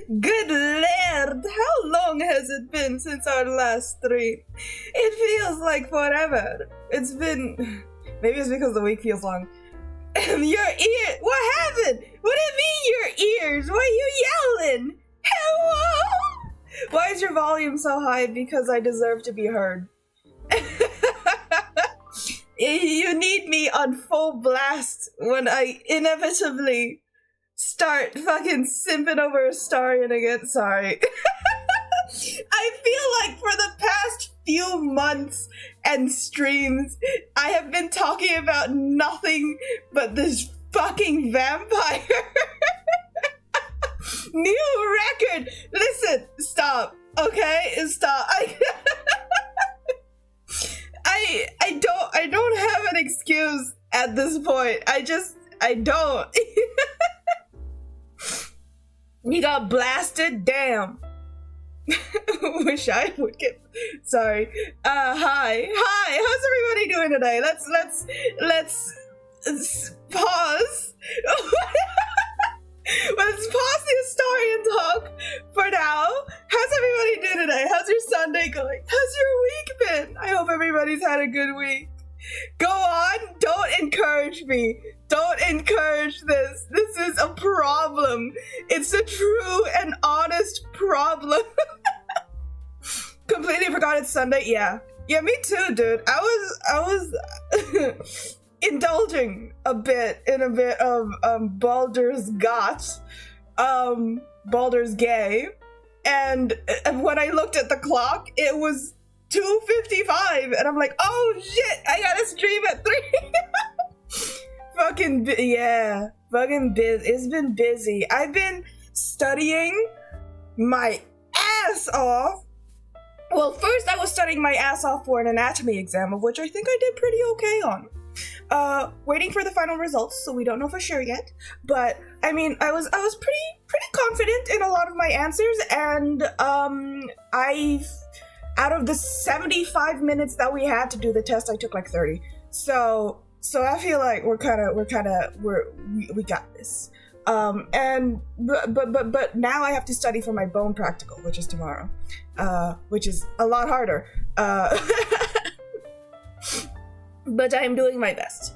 Good lord, how long has it been since our last stream? It feels like forever. It's been... Maybe it's because the week feels long. Your ear... What happened? What do you mean your ears? Why are you yelling? Hello? Why is your volume so high? Because I deserve to be heard. You need me on full blast when I inevitably start fucking simping over Astarion again. Sorry. I feel like for the past few months and streams, I have been talking about nothing but this fucking vampire. New record. Listen, stop. Okay, stop. I don't have an excuse at this point. I don't. You got blasted? Damn. Wish I would get... Sorry. Hi. How's everybody doing today? Let's pause. Let's pause the Astarion talk for now. How's everybody doing today? How's your Sunday going? How's your week been? I hope everybody's had a good week. Go on. Don't encourage me. Don't encourage this. This is a problem. It's a true and honest problem. Completely forgot it's Sunday. Yeah, me too, dude. I was indulging a bit of Baldur's Gate, and when I looked at the clock, it was 2:55, and I'm like, oh shit, I gotta stream at 3. Fucking busy. It's been busy. I've been studying my ass off. Well, first I was studying my ass off for an anatomy exam, of which I think I did pretty okay on. Waiting for the final results, so we don't know for sure yet. But I mean, I was pretty confident in a lot of my answers, and out of the 75 minutes that we had to do the test, I took like 30. So I feel like we got this. But now I have to study for my bone practical, which is tomorrow, which is a lot harder. But I am doing my best.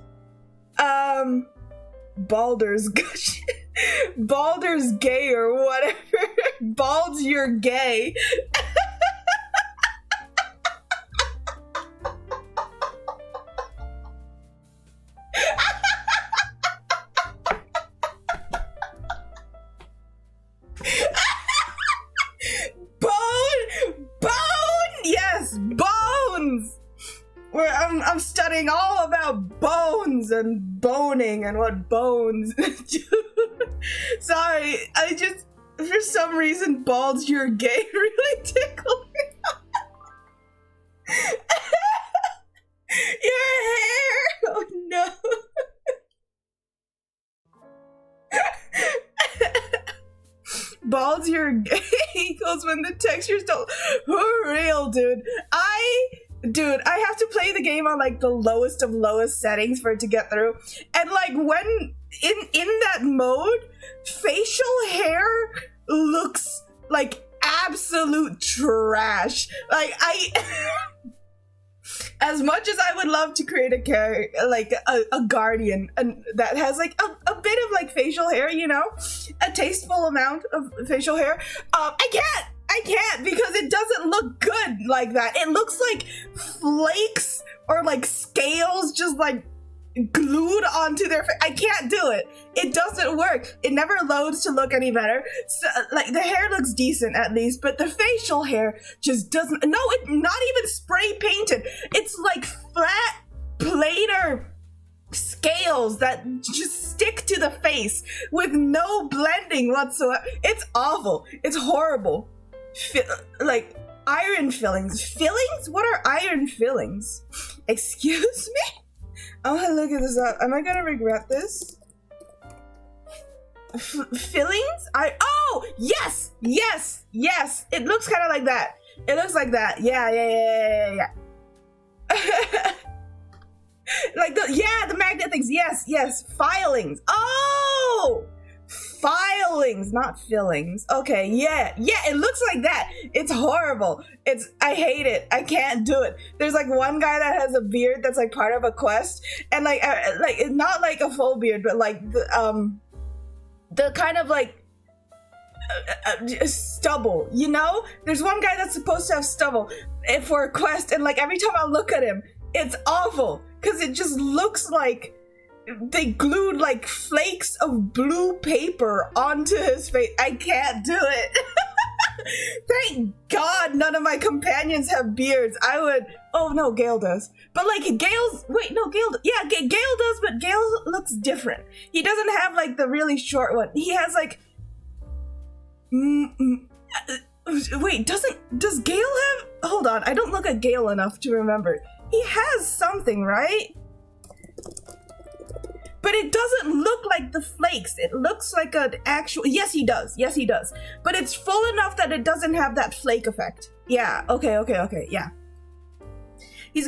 Baldur's gay or whatever. Balds, you're gay. I'm studying all about bones and boning and what bones do. Sorry, I just, for some reason, Balds, you're gay really tickled me. Your hair! Oh no. Balds, you're gay equals when the textures don't... For real, dude. I have to play the game on like the lowest of lowest settings for it to get through. And like when in that mode, facial hair looks like absolute trash. Like as much as I would love to create a guardian and that has like a bit of like facial hair, you know, a tasteful amount of facial hair, I can't because it doesn't look good like that. It looks like flakes or like scales just like glued onto their face. I can't do it. It doesn't work. It never loads to look any better. So, like the hair looks decent at least, but the facial hair just doesn't. No, it's not even spray painted. It's like flat planar scales that just stick to the face with no blending whatsoever. It's awful. It's horrible. Like iron fillings. Fillings? What are iron fillings? Excuse me? I'm gonna look at this up. Am I gonna regret this? Fillings? Oh! Yes! It looks kind of like that. It looks like that. Yeah. Like the magnet things. Yes. Filings. Oh! Filings. fillings, not fillings. Okay, yeah, it looks like that. It's horrible. I hate it. I can't do it. There's like one guy that has a beard that's like part of a quest, and like not like a full beard, but like the kind of like stubble, you know? There's one guy that's supposed to have stubble for a quest, and like every time I look at him, it's awful because it just looks like they glued like flakes of blue paper onto his face. I can't do it. Thank God none of my companions have beards. Oh no, Gale does. But like Gale does, but Gale looks different. He doesn't have like the really short one. He has like wait, does Gale have, hold on, I don't look at Gale enough to remember. He has something, right? But it doesn't look like the flakes. It looks like an actual, yes he does. But it's full enough that it doesn't have that flake effect. Yeah, okay, yeah. He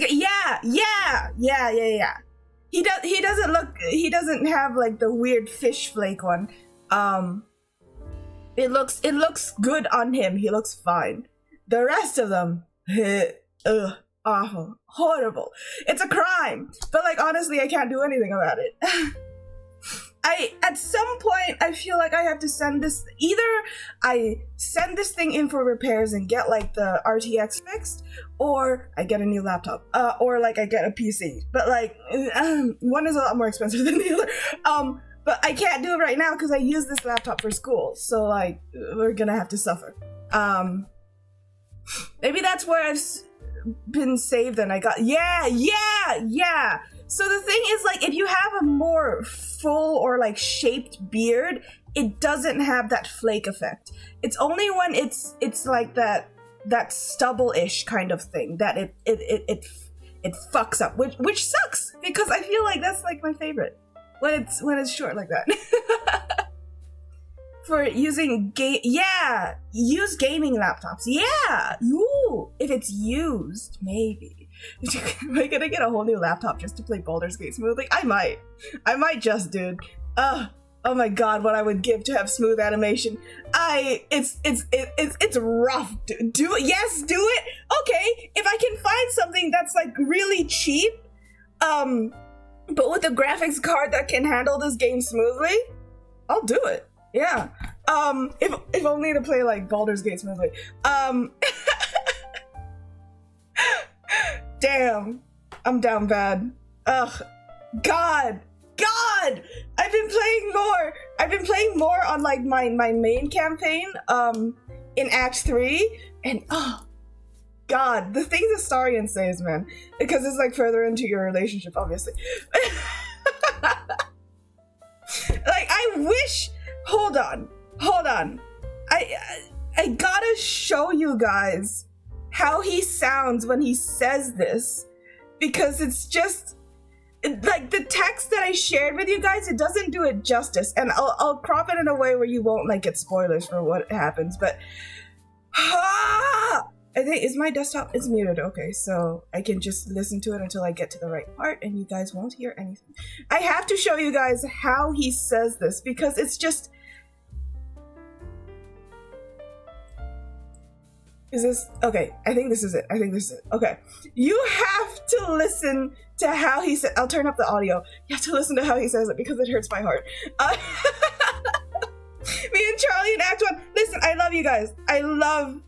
doesn't have like the weird fish flake one. It looks good on him. He looks fine. The rest of them, awful, horrible. It's a crime. But like honestly, I can't do anything about it. At some point I feel like I have to either I send this thing in for repairs and get like the RTX fixed, or I get a new laptop, or like I get a PC. But like one is a lot more expensive than the other. But I can't do it right now because I use this laptop for school. So like we're gonna have to suffer. Maybe that's where I've been saved and I got, yeah. So the thing is, like, if you have a more full or like shaped beard, it doesn't have that flake effect. It's only when it's like that stubble-ish kind of thing that it fucks up, which sucks because I feel like that's like my favorite when it's short like that. For using use gaming laptops. Yeah, if it's used, maybe. Am I gonna get a whole new laptop just to play Baldur's Gate smoothly? I might just, dude. Oh my god, what I would give to have smooth animation. It's rough. Do it. Yes, do it. Okay, if I can find something that's like really cheap, but with a graphics card that can handle this game smoothly, I'll do it. Yeah. If only to play like Baldur's Gate smoothly. Damn. I'm down bad. Ugh. God. I've been playing more on like my main campaign in Act 3, and oh god, the things Astarion says, man, because it's like further into your relationship, obviously. Like I wish, hold on. I gotta show you guys how he sounds when he says this, because it's just like the text that I shared with you guys, it doesn't do it justice, and I'll crop it in a way where you won't like get spoilers for what happens. But I think, is my desktop, it's muted, okay, so I can just listen to it until I get to the right part and you guys won't hear anything. I have to show you guys how he says this because it's just, is this okay? I think this is it. Okay, you have to listen to how he said. I'll turn up the audio. You have to listen to how he says it because it hurts my heart. Me and Charlie in Act 1. Listen, I love you guys. I love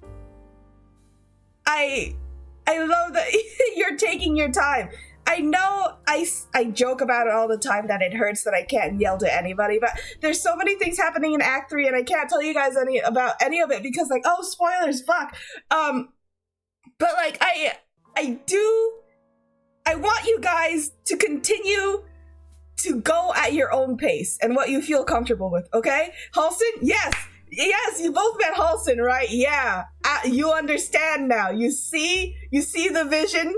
that you're taking your time. I know I joke about it all the time that it hurts that I can't yell to anybody, but there's so many things happening in Act 3 and I can't tell you guys about any of it because like, oh, spoilers, fuck. But like I want you guys to continue to go at your own pace and what you feel comfortable with, okay? Halston? Yes, you both met Halston, right? Yeah, you understand now. You see the vision?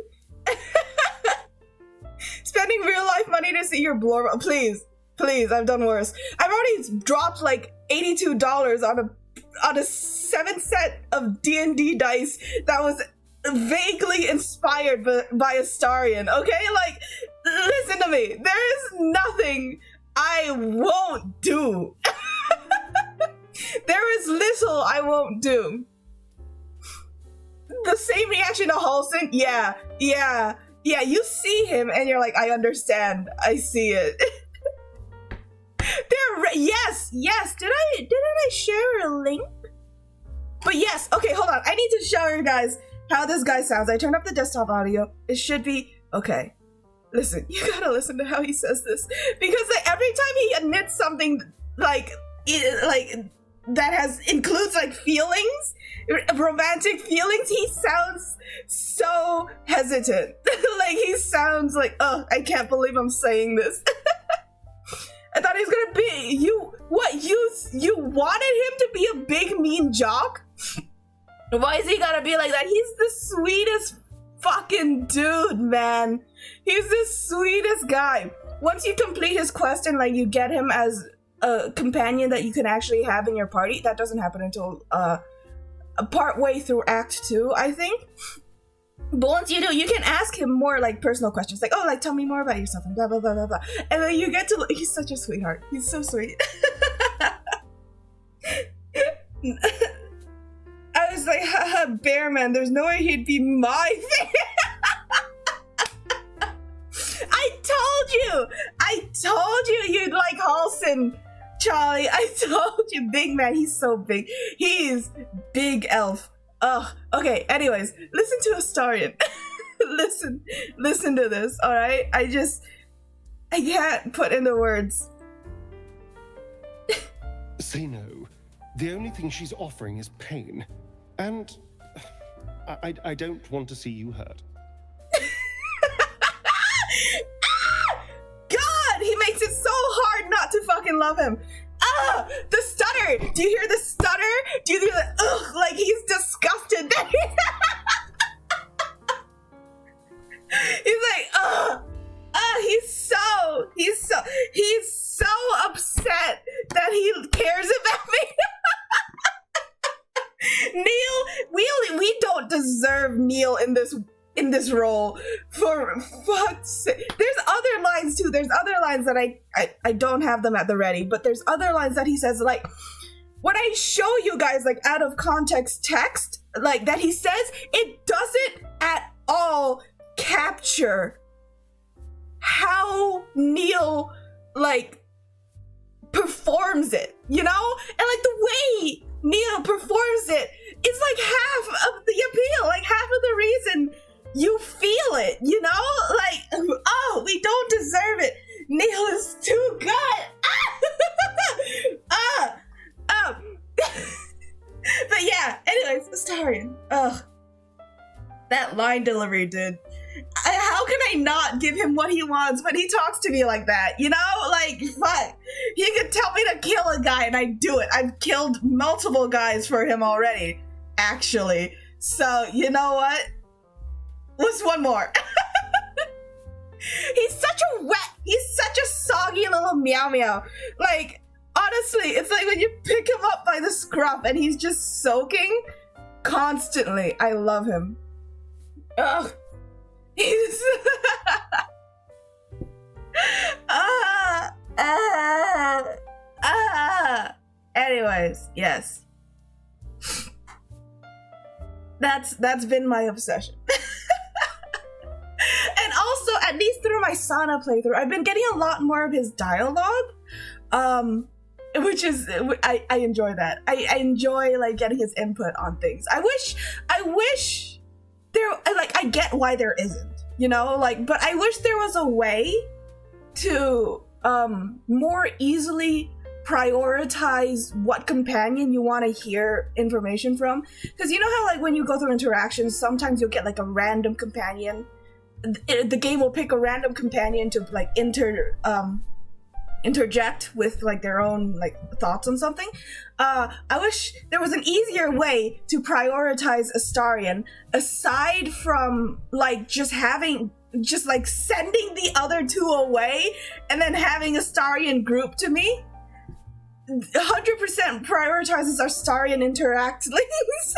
Spending real life money to see your blur. Please, I've done worse. I've already dropped like $82 on a 7 set of D&D dice that was vaguely inspired by Astarion, okay? Like, listen to me. There is nothing I won't do. cancel, I won't do. The same reaction to Halsin? Yeah. You see him and you're like, I understand. I see it. Yes. Didn't I share a link? But yes, okay, hold on. I need to show you guys how this guy sounds. I turned up the desktop audio. It should be okay. Listen, you gotta listen to how he says this, because like every time he admits something like that includes like feelings, romantic feelings, he sounds so hesitant. Like he sounds like, oh, I can't believe I'm saying this. I thought he was gonna be you wanted him to be a big mean jock? Why is he gotta be like that? He's the sweetest fucking dude, man. He's the sweetest guy. Once you complete his quest and like you get him as a companion that you can actually have in your party, that doesn't happen until part way through Act 2, I think. But once you do, you can ask him more like personal questions, like, oh, like tell me more about yourself and blah blah blah blah blah. And then you get to he's such a sweetheart. He's so sweet. I was like, haha, Bear Man, there's no way he'd be my favorite. I told you you'd like Halsin, Charlie. I told you, big man. He's so big. He's big elf. Ugh. Okay, anyways, listen to Astarion. listen to this, alright? I can't put into words. Say no. The only thing she's offering is pain. And I don't want to see you hurt. God, he makes it so hard not to fucking love him. Ah, the stutter. Do you hear the stutter? Do you hear the ugh? Like he's disgusted. He's like, ugh. He's so upset that he cares about me. Neil, we don't deserve Neil in this role, for fuck's sake. There's other lines too. There's other lines that I don't have them at the ready, but there's other lines that he says, like when I show you guys like out of context text like that he says, it doesn't at all capture how Neil like performs it, you know? And like the way Neil performs it is like half of the appeal, like half of the reason you feel it, you know? Like, oh, we don't deserve it. Neil is too good. But yeah, anyways, Astarion. Ugh. That line delivery, dude. How can I not give him what he wants when he talks to me like that? You know? Like, fuck. He could tell me to kill a guy and I'd do it. I've killed multiple guys for him already, actually. So, you know what? What's one more? He's such a soggy little meow meow. Like, honestly, it's like when you pick him up by the scruff and he's just soaking constantly. I love him. Ugh. He's Anyways, yes. That's been my obsession. And also, at least through my Sana playthrough, I've been getting a lot more of his dialogue. Which is, I enjoy that. I enjoy like getting his input on things. I wish there, like, I get why there isn't, you know, like, but I wish there was a way to more easily prioritize what companion you want to hear information from. Because you know how like when you go through interactions, sometimes you'll get like a random companion. The game will pick a random companion to like interject with like their own like thoughts on something. I wish there was an easier way to prioritize Astarion aside from like just like sending the other two away and then having Astarion group to me. 100% prioritizes Astarion interact links.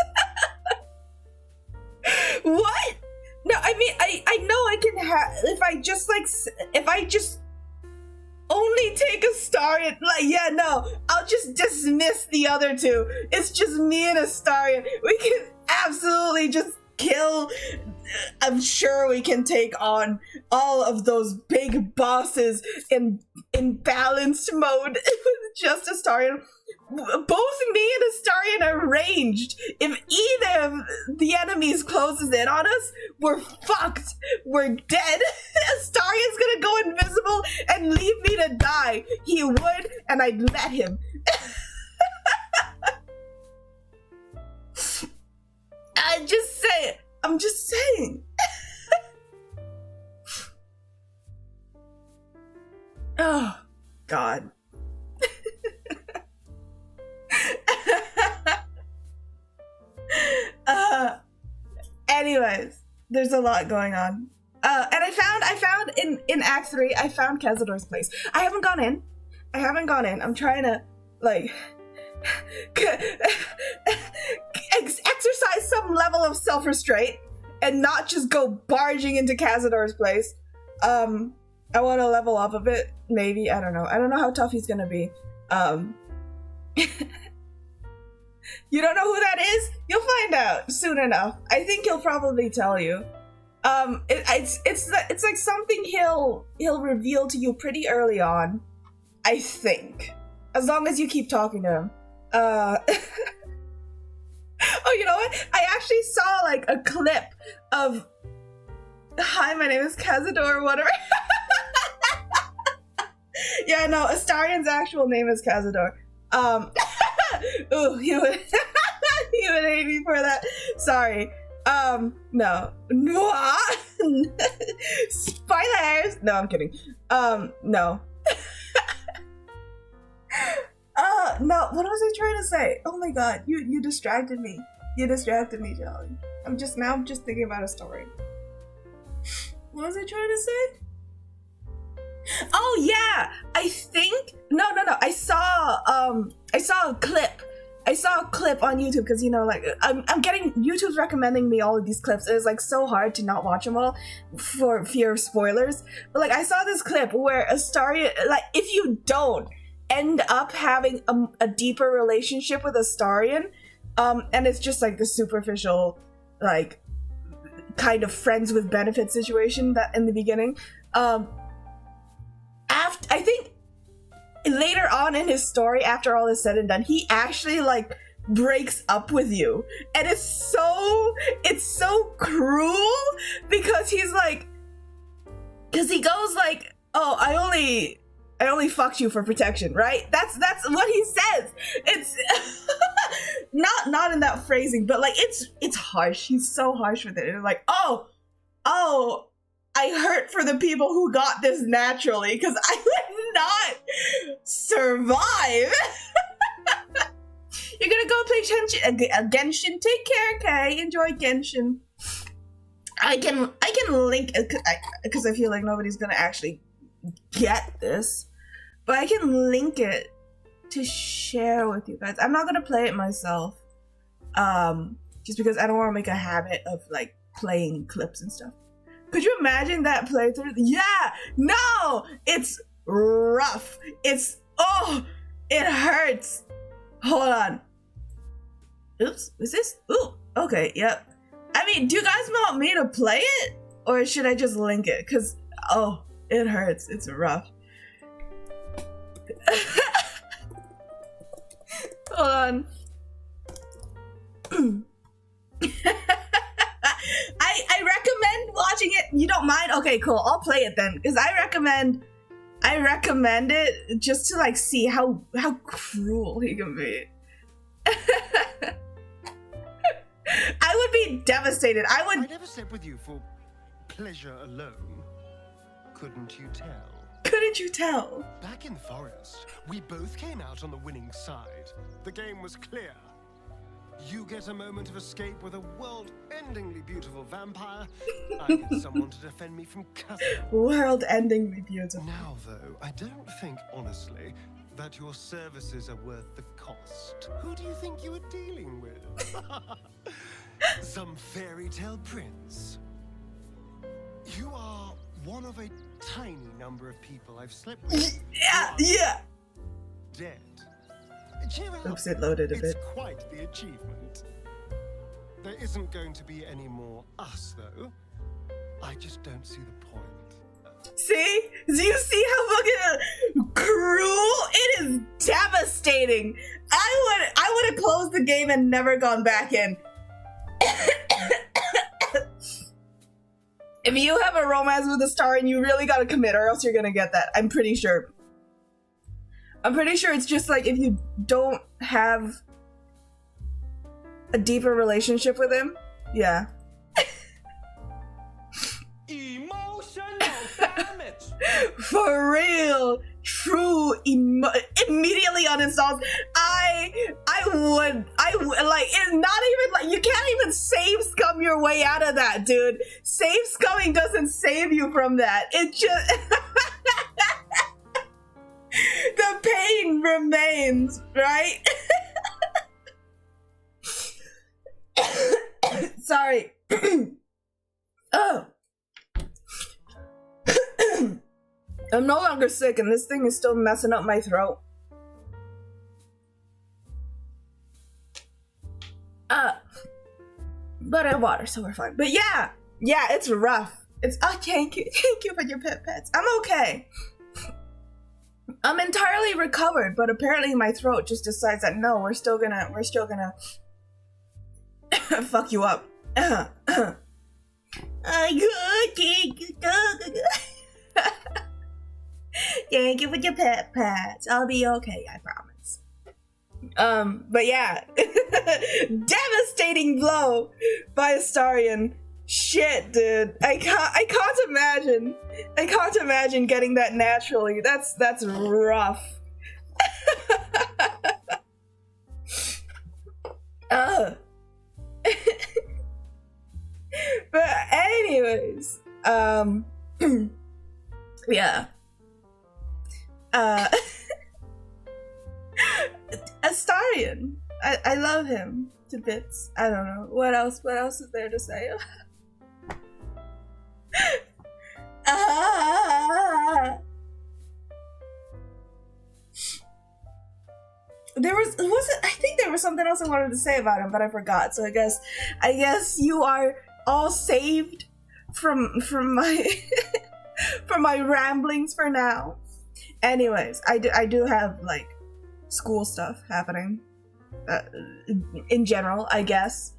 What? No, I mean, I know I can have, if I just only take Astarion. Like, yeah, no, I'll just dismiss the other two. It's just me and Astarion. We can absolutely just kill. I'm sure we can take on all of those big bosses in balanced mode with just Astarion. Both me and Astarion are ranged. If either of the enemies closes in on us, we're fucked. We're dead. Astarion's gonna go invisible and leave me to die. He would, and I'd let him. I'm just saying. Oh, God. Anyways, there's a lot going on. And I found in Act 3, I found Cazador's place. I haven't gone in. I'm trying to, like, exercise some level of self-restraint and not just go barging into Cazador's place. I want to level up a bit, maybe. I don't know how tough he's gonna be. You don't know who that is? You'll find out soon enough. I think he'll probably tell you. It's like something he'll reveal to you pretty early on, I think. As long as you keep talking to him. Oh, you know what? I actually saw like a clip of "Hi, my name is Cazador," whatever. Yeah, no, Astarion's actual name is Cazador. Ooh, he would hate me for that. Sorry. No. Spoilers! No, I'm kidding. No. No, what was I trying to say? Oh my god, you distracted me. You distracted me, Jolly. I'm just thinking about a story. What was I trying to say? Oh yeah, I think no. I saw a clip. I saw a clip on YouTube because, you know, like I'm getting YouTube's recommending me all of these clips. It was like so hard to not watch them all for fear of spoilers. But like I saw this clip where Astarion, like if you don't end up having a deeper relationship with Astarion, and it's just like the superficial, like kind of friends with benefits situation that in the beginning, I think later on in his story, after all is said and done, he actually like breaks up with you, and it's so cruel because he goes like, oh, I only fucked you for protection, right? That's what he says. It's not in that phrasing, but like it's harsh. He's so harsh with it. It's like, oh, I hurt for the people who got this naturally because I would not survive. You're gonna go play Genshin. Take care, okay? Enjoy Genshin. I can link because I feel like nobody's gonna actually get this, but I can link it to share with you guys. I'm not gonna play it myself, just because I don't want to make a habit of like playing clips and stuff. Could you imagine that playthrough? Yeah, no, it's rough. It hurts. Hold on. Oops, is this? Ooh, okay, yep. I mean, do you guys want me to play it? Or should I just link it? Because, oh, it hurts. It's rough. Hold on. I recommend watching it. You don't mind? Okay, cool. I'll play it then. Because I recommend it just to like see how cruel he can be. I would be devastated. I never slept with you for pleasure alone. Couldn't you tell? Couldn't you tell? Back in the forest, we both came out on the winning side. The game was clear. You get a moment of escape with a world-endingly beautiful vampire. I get someone to defend me from Cousin. World-endingly beautiful. Now, though, I don't think, honestly, that your services are worth the cost. Who do you think you were dealing with? Some fairy tale prince? You are one of a tiny number of people I've slept with. Yeah. Dead. Cheer up. Oops, it loaded a It's bit. quite the achievement. There isn't going to be any more us, though. I just don't see the point. See? Do you see how fucking cruel? It is devastating. I would have closed the game and never gone back in. If you have a romance with a star and you really gotta commit, or else you're gonna get that. I'm pretty sure. I'm pretty sure it's just like if you don't have a deeper relationship with him. Yeah. Emotional damage. For real. True. Immediately uninstalls. I would like, it's not even like, you can't even save scum your way out of that, dude. Save scumming doesn't save you from that. It just the pain remains, right? Sorry. Oh. I'm no longer sick and this thing is still messing up my throat. But I have water, so we're fine. But yeah, it's rough. Thank you for your pets. I'm okay. I'm entirely recovered, but apparently my throat just decides that no, we're still gonna fuck you up. Thank you for your pets. I'll be okay, I promise. But yeah. Devastating blow by Astarion. Shit, dude. I can't imagine getting that naturally. That's rough. But anyways, yeah. Astarion. I love him to bits. I don't know. What else is there to say? I think there was something else I wanted to say about him, but I forgot. So I guess you are all saved from my from my ramblings for now. Anyways, I do have like school stuff happening in general, I guess.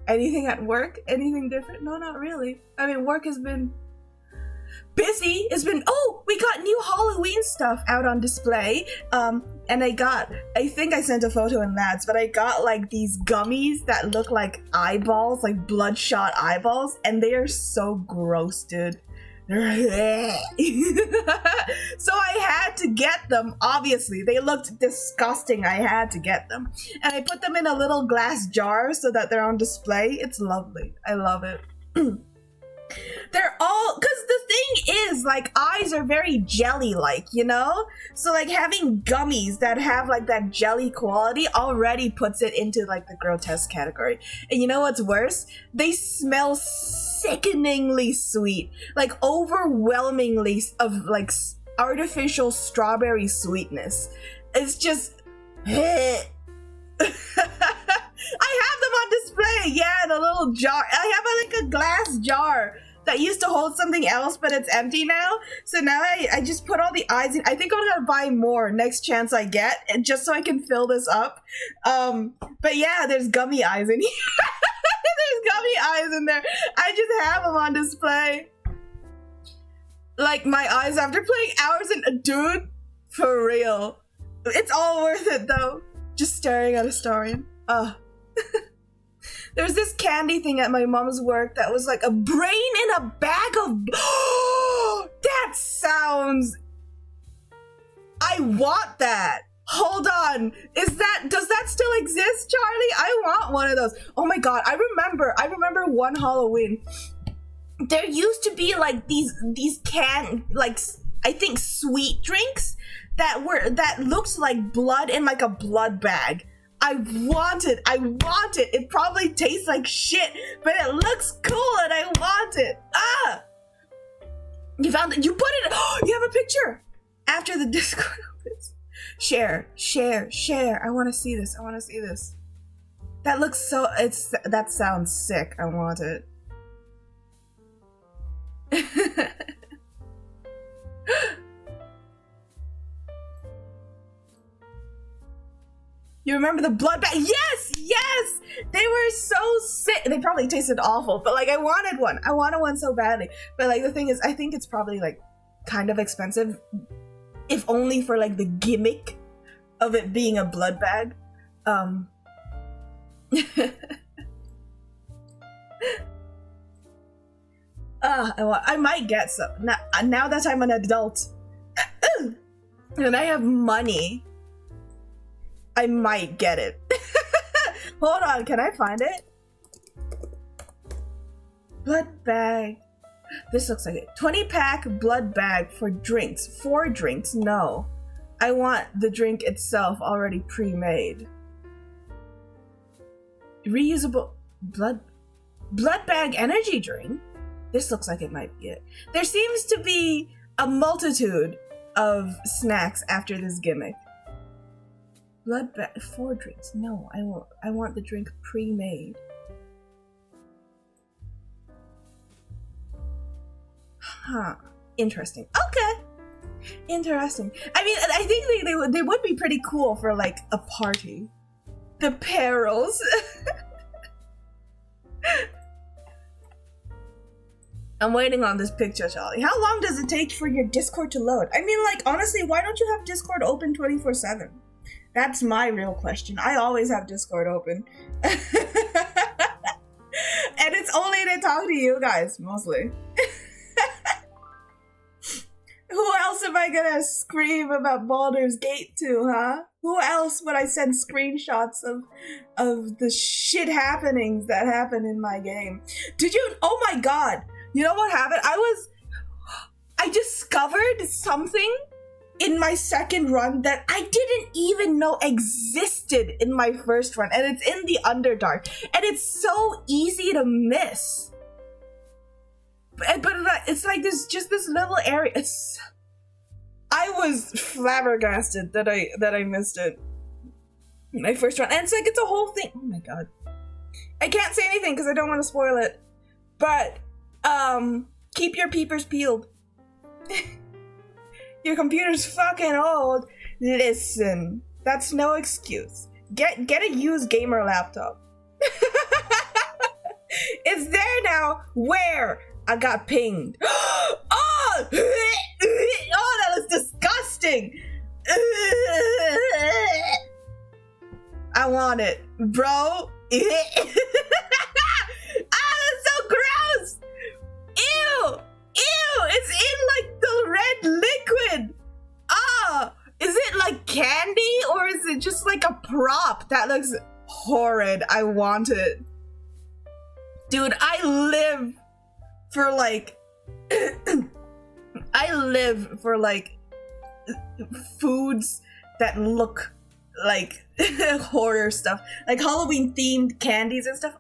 Anything at work? Anything different? No, not really. I mean, work has been busy. We got new Halloween stuff out on display. And I think I sent a photo in Lads, but I got like these gummies that look like eyeballs, like bloodshot eyeballs, and they are so gross, dude. So I had to get them. Obviously, they looked disgusting. I had to get them, and I put them in a little glass jar so that they're on display. It's lovely. I love it. They're all, because the thing is, like, eyes are very jelly-like, you know? So, like, having gummies that have, like, that jelly quality already puts it into, like, the grotesque category. And you know what's worse? They smell sickeningly sweet. Like, overwhelmingly of, like, artificial strawberry sweetness. It's just... I have them on display, yeah, in a little jar. I have like a glass jar that used to hold something else, but it's empty now. So now I just put all the eyes in. I think I'm gonna buy more next chance I get, and just so I can fill this up. But yeah, there's gummy eyes in here. There's gummy eyes in there. I just have them on display. Like my eyes after playing hours in, dude, for real. It's all worth it though. Just staring at Astarion. There's this candy thing at my mom's work that was like a brain in a bag of... That sounds... I want that. Hold on. Does that still exist, Charlie? I want one of those. Oh my god, I remember one Halloween. There used to be like these like, I think sweet drinks that looked like blood in like a blood bag. I want it. It probably tastes like shit, but it looks cool and I want it. You found it. You put it. Oh, you have a picture after the Discord opens. Share. I want to see this. That looks so. That sounds sick. I want it. You remember the blood bag? Yes! They were so sick. They probably tasted awful, but like I wanted one so badly. But like the thing is, I think it's probably like kind of expensive, if only for like the gimmick of it being a blood bag. I might get some now that I'm an adult and I have money. I might get it. Hold on, can I find it? Blood bag. This looks like it. 20-pack blood bag for drinks. 4 drinks? No. I want the drink itself already pre-made. Reusable blood bag energy drink? This looks like it might be it. There seems to be a multitude of snacks after this gimmick. Blood bag, 4 drinks. No, I want the drink pre-made. Huh. Interesting. Okay. Interesting. I mean, I think they would be pretty cool for like a party. The perils. I'm waiting on this picture, Charlie. How long does it take for your Discord to load? I mean, like, honestly, why don't you have Discord open 24/7? That's my real question. I always have Discord open. And it's only to talk to you guys, mostly. Who else am I gonna scream about Baldur's Gate to, huh? Who else would I send screenshots of the shit happenings that happen in my game? Did you? Oh my god. You know what happened? I discovered something in my second run that I didn't even know existed in my first run, and it's in the Underdark, and it's so easy to miss. But it's like this, just this little area. I was flabbergasted that I missed it in my first run, and it's like it's a whole thing. Oh my god, I can't say anything because I don't want to spoil it. But keep your peepers peeled. Your computer's fucking old. Listen, that's no excuse. Get a used gamer laptop. It's there now. Where? I got pinged. Oh! Oh, that was disgusting. I want it, bro. That's so gross. Ew. It's in like the red liquid. Is it like candy or is it just like a prop? That looks horrid. I want it. Dude, I live for like foods that look like horror stuff, like Halloween themed candies and stuff.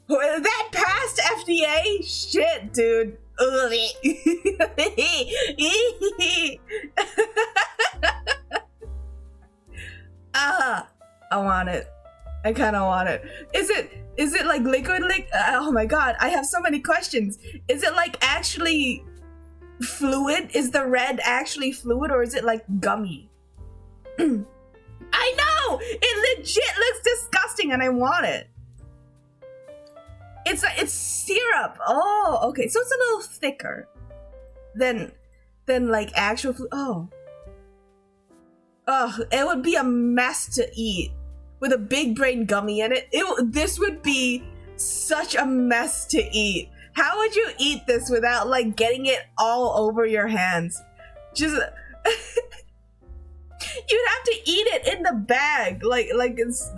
That passed FDA? Shit, dude. I want it. I kind of want it. Is it like liquid? Oh my god, I have so many questions. Is it like actually fluid? Is the red actually fluid, or is it like gummy? I know! It legit looks disgusting and I want it. It's syrup. Oh, okay. So it's a little thicker than like actual fluid. Oh, it would be a mess to eat with a big brain gummy in it. This would be such a mess to eat. How would you eat this without like getting it all over your hands? Just you'd have to eat it in the bag, like it's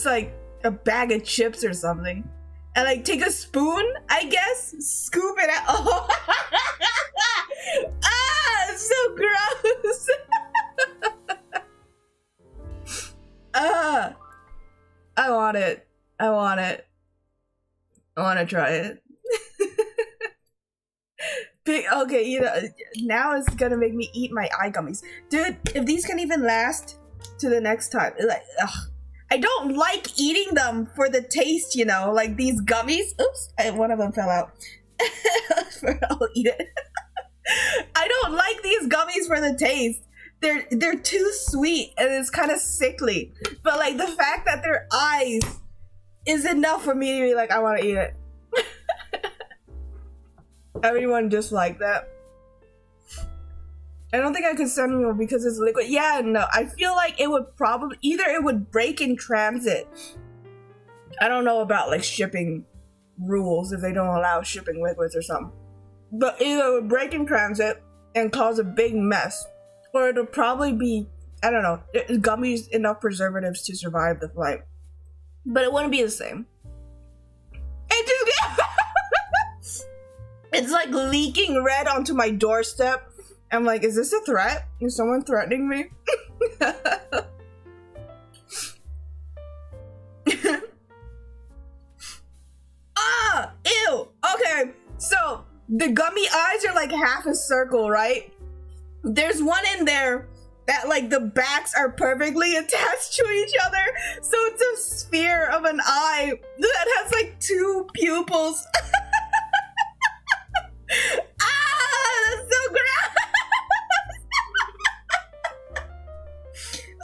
like a bag of chips or something, and like take a spoon, I guess, scoop it out. Oh. It's so gross. I want it. I want to try it. Okay, you know, now it's gonna make me eat my eye gummies. Dude, if these can even last to the next time, like, ugh. I don't like eating them for the taste, you know, like these gummies. Oops, one of them fell out. I'll eat it. I don't like these gummies for the taste. They're too sweet and it's kind of sickly. But like the fact that they're eyes is enough for me to be like, I want to eat it. Everyone just like that. I don't think I could send you because it's liquid. Yeah, no. I feel like it would probably either it would break in transit. I don't know about like shipping rules if they don't allow shipping liquids or something. But either it would break in transit and cause a big mess, or it'll probably be, I don't know, gummies enough preservatives to survive the flight. But it wouldn't be the same. It just it's like leaking red onto my doorstep. I'm like, is this a threat? Is someone threatening me? Ah, ew. Okay, so the gummy eyes are like half a circle, right? There's one in there that like the backs are perfectly attached to each other. So it's a sphere of an eye that has like two pupils. That's so gross.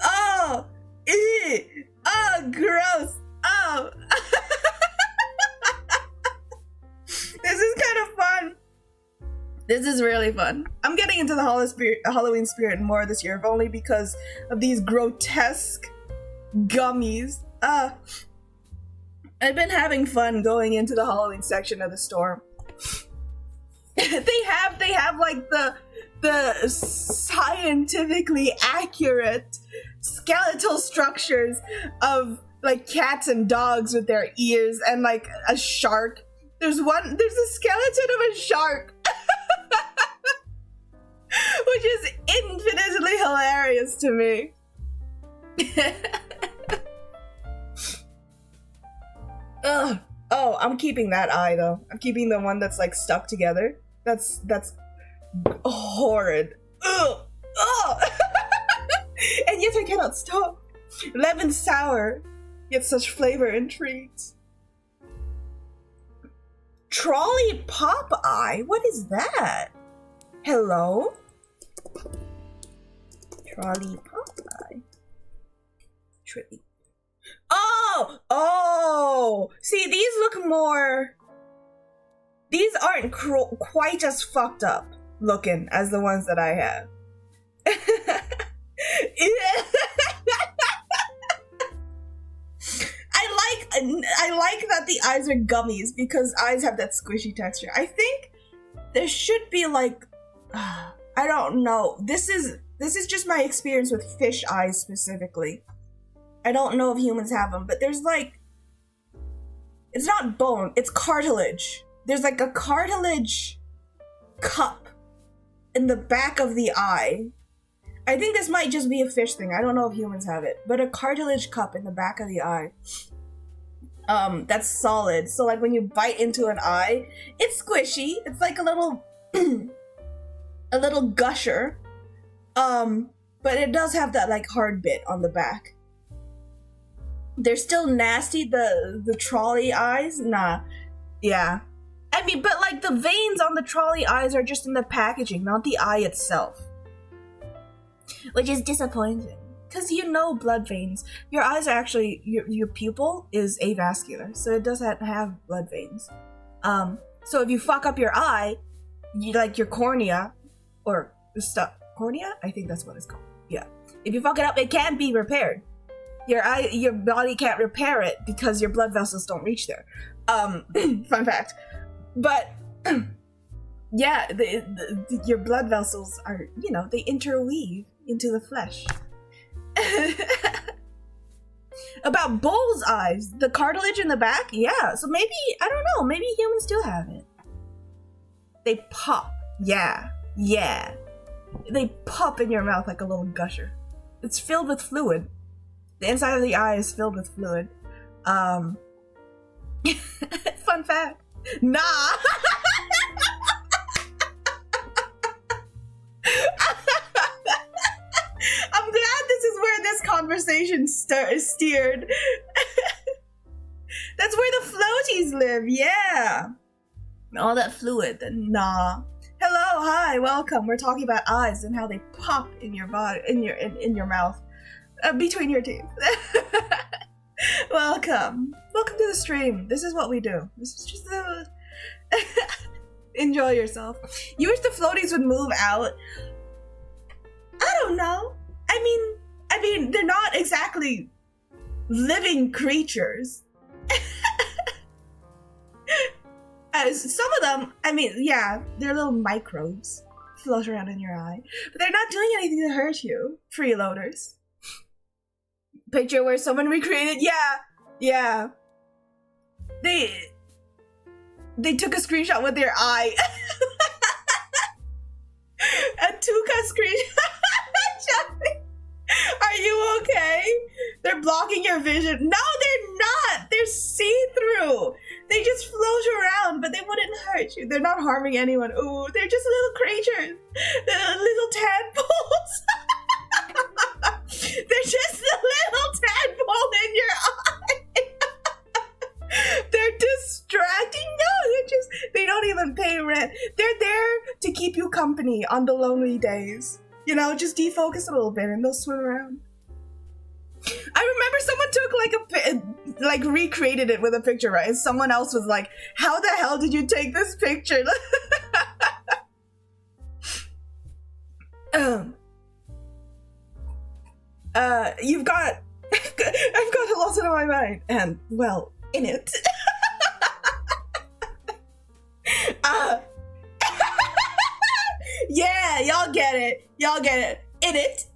Oh, ew. Oh, gross. Oh. This is kind of fun. This is really fun. I'm getting into the Halloween spirit more this year, if only because of these grotesque gummies. I've been having fun going into the Halloween section of the store. they have like the scientifically accurate skeletal structures of like cats and dogs with their ears and like a shark. There's a skeleton of a shark. Which is infinitely hilarious to me. Ugh. Oh, I'm keeping that eye though. I'm keeping the one that's like stuck together. That's horrid. Ugh. Ugh. And yet I cannot stop. Lemon sour, yet such flavor and treats. Trolley pop eye? What is that? Hello? Trolley pop eye. Oh! See, these look more... These aren't quite as fucked up looking as the ones that I have. I like that the eyes are gummies because eyes have that squishy texture. I think there should be like... I don't know. This is just my experience with fish eyes specifically. I don't know if humans have them, but there's like... It's not bone, it's cartilage. There's like a cartilage cup in the back of the eye. I think this might just be a fish thing. I don't know if humans have it, but a cartilage cup in the back of the eye. That's solid. So like when you bite into an eye, it's squishy. It's like a little a little gusher. But it does have that like hard bit on the back. They're still nasty, the trolley eyes. Nah. Yeah. I mean, but like the veins on the trolley eyes are just in the packaging, not the eye itself. Which is disappointing. Because you know blood veins. Your eyes are actually, your pupil is avascular, so it doesn't have blood veins. So if you fuck up your eye, like your cornea, or stuff, cornea? I think that's what it's called. Yeah. If you fuck it up, it can't be repaired. Your body can't repair it because your blood vessels don't reach there. Fun fact. But yeah, your blood vessels are, they interweave into the flesh. About bull's eyes, the cartilage in the back, yeah. So maybe, I don't know, maybe humans do have it. They pop, yeah. They pop in your mouth like a little gusher. It's filled with fluid. The inside of the eye is filled with fluid. Fun fun fact. Nah. I'm glad this is where this conversation steered. That's where the floaties live, yeah. All that fluid, nah. Hello, hi, welcome. We're talking about eyes and how they pop in your body, in your mouth, between your teeth. Welcome to the stream. This is what we do. This is just the enjoy yourself. You wish the floaties would move out. I don't know. I mean, they're not exactly living creatures. Some of them, I mean, yeah, they're little microbes float around in your eye, but they're not doing anything to hurt you. Freeloaders. Picture where someone recreated, yeah. They took a screenshot with their eye. A Tuka screenshot. Are you okay? They're blocking your vision. No, they're not. They're see-through. They just float around, but they wouldn't hurt you. They're not harming anyone. Ooh, they're just little creatures. Little tadpoles. They're just a little tadpole in your eye. They're distracting. No, they don't even pay rent. They're there to keep you company on the lonely days. You know, just defocus a little bit and they'll swim around. I remember someone took recreated it with a picture, right? And someone else was like, how the hell did you take this picture? I've got a lot on my mind, and, well, in it. Yeah, y'all get it. In it.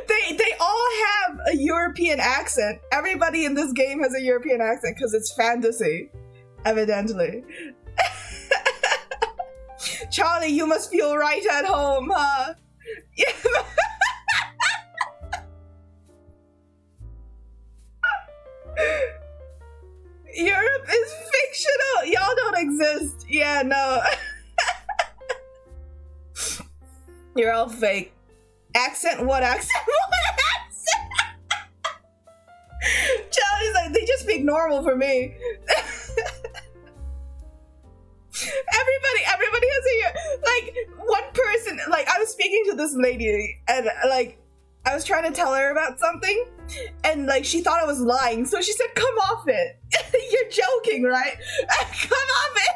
They all have a European accent. Everybody in this game has a European accent because it's fantasy, evidently. Charlie, you must feel right at home, huh? Europe is fictional. Y'all don't exist. Yeah, no. You're all fake. Accent? What accent? What accent? Charlie's like, they just speak normal for me. Everybody has one person, I was speaking to this lady and I was trying to tell her about something and she thought I was lying, so she said, come off it. You're joking, right? Come off it.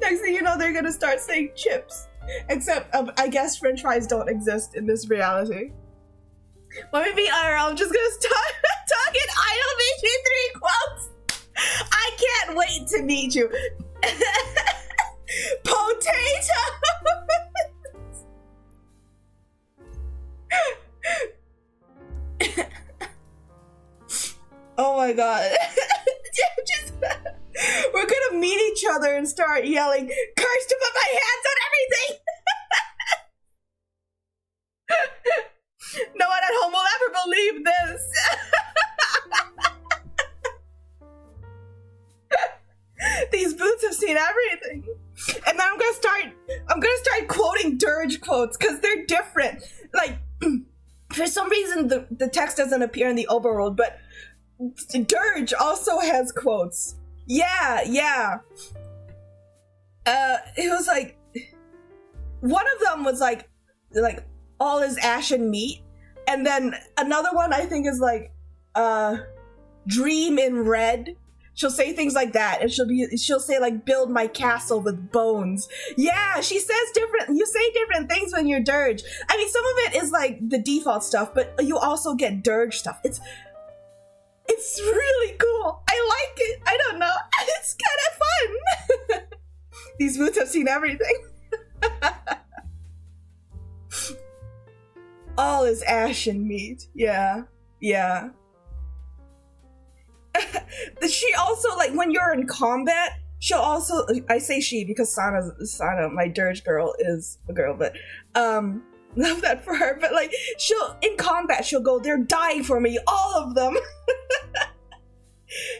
Next thing you know, they're gonna start saying chips. Except, I guess French fries don't exist in this reality. When we meet IRL, I'm just gonna start talking Idle VG3 quotes. I can't wait to meet you. Potato. Oh my god. We're gonna meet each other and start yelling, curse to put my hands on everything! No one at home will ever believe this! These boots have seen everything. And then I'm gonna start quoting Dirge quotes, because they're different. For some reason the text doesn't appear in the overworld, but Dirge also has quotes. Yeah. It was one of them was like all is ash and meat, and then another one I think is dream in red. She'll say things like that, and she'll say build my castle with bones. Yeah, she says you say different things when you're Dirge. I mean, some of it is the default stuff, but you also get Dirge stuff. It's really cool. I like it. I don't know. It's kind of fun. These boots have seen everything. All is ash and meat. Yeah. she also, like, when you're in combat, she'll also, I say she because Sana, my dirge girl, is a girl, but love that for her. But like, in combat she'll go, they're dying for me, all of them.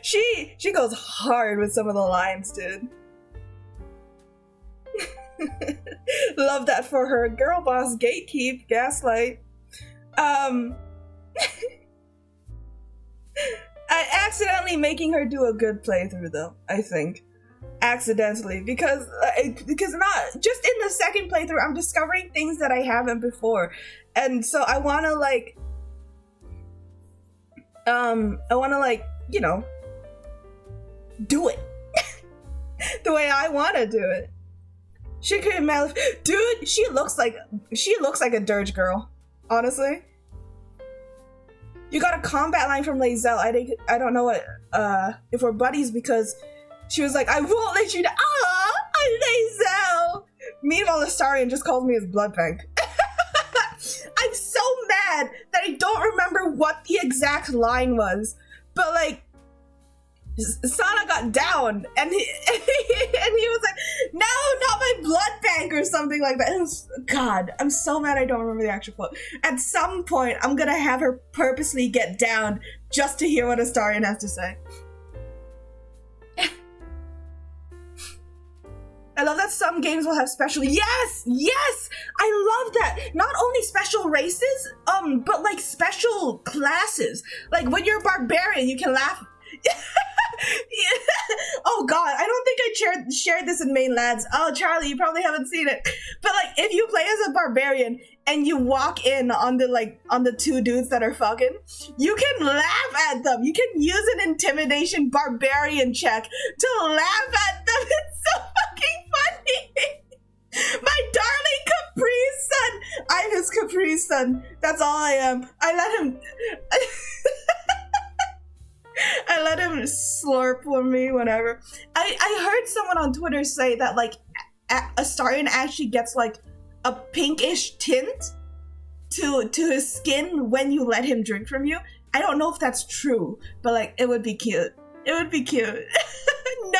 She goes hard with some of the lines, dude. Love that for her. Girl boss, gatekeep, gaslight. I accidentally making her do a good playthrough though, I think. Accidentally, because not just in the second playthrough, I'm discovering things that I haven't before. And so I wanna like you know, do it the way I wanna do it. Dude, she looks like a dirge girl, honestly. You got a combat line from Lae'zel. I don't know what if we're buddies, because she was like, I won't let you down. I'm Lae'zel. Meanwhile, Astarion just calls me his blood bank. I'm so mad that I don't remember what the exact line was, but like, Sana got down and he was like, no, not my blood bank, or something like that. God, I'm so mad I don't remember the actual quote. At some point, I'm gonna have her purposely get down just to hear what Astarion has to say. I love that some games will have special. Yes, I love that. Not only special races, but like special classes. Like when you're a barbarian, you can laugh. Oh god, I don't think I shared this in Main Lads. Oh, Charlie, you probably haven't seen it. But like, if you play as a barbarian and you walk in on the two dudes that are fucking, you can laugh at them. You can use an intimidation barbarian check to laugh at them. It's so fucking funny. My darling Capri's son. I'm his Capri's son. That's all I am. I let him slurp for me whenever. I heard someone on Twitter say that like Astarion actually gets like a pinkish tint to his skin when you let him drink from you. I don't know if that's true, but like, it would be cute. It would be cute. No,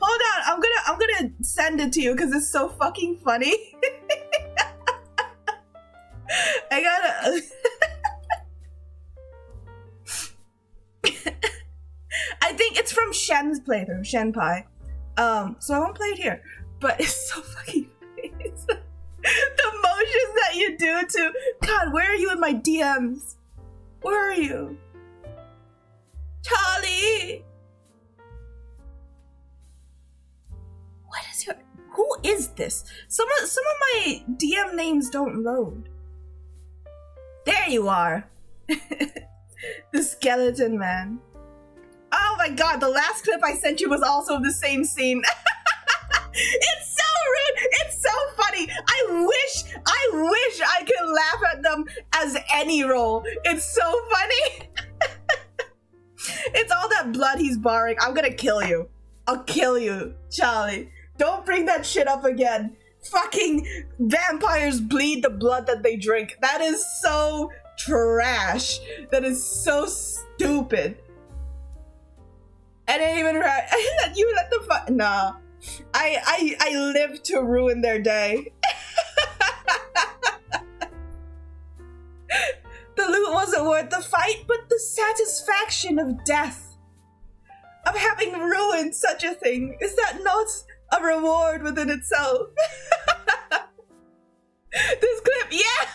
hold on. I'm gonna send it to you because it's so fucking funny. I gotta. I think it's from Shen's playthrough, Shenpai. So I won't play it here, but it's so fucking funny. The motions that you do to God. Where are you in my DMs? Where are you, Charlie? Who is this? Some of my DM names don't load. There you are. The skeleton man. Oh my god, the last clip I sent you was also the same scene. It's so rude. It's so funny. I wish I could laugh at them as any role. It's so funny. It's all that blood he's barring. I'm gonna kill you. I'll kill you, Charlie. Don't bring that shit up again. Fucking vampires bleed the blood that they drink. That is so trash. That is so stupid. I didn't even you let the fuck. Nah. I live to ruin their day. The loot wasn't worth the fight, but the satisfaction of death. Of having ruined such a thing. Is that not a reward within itself? This clip, yeah!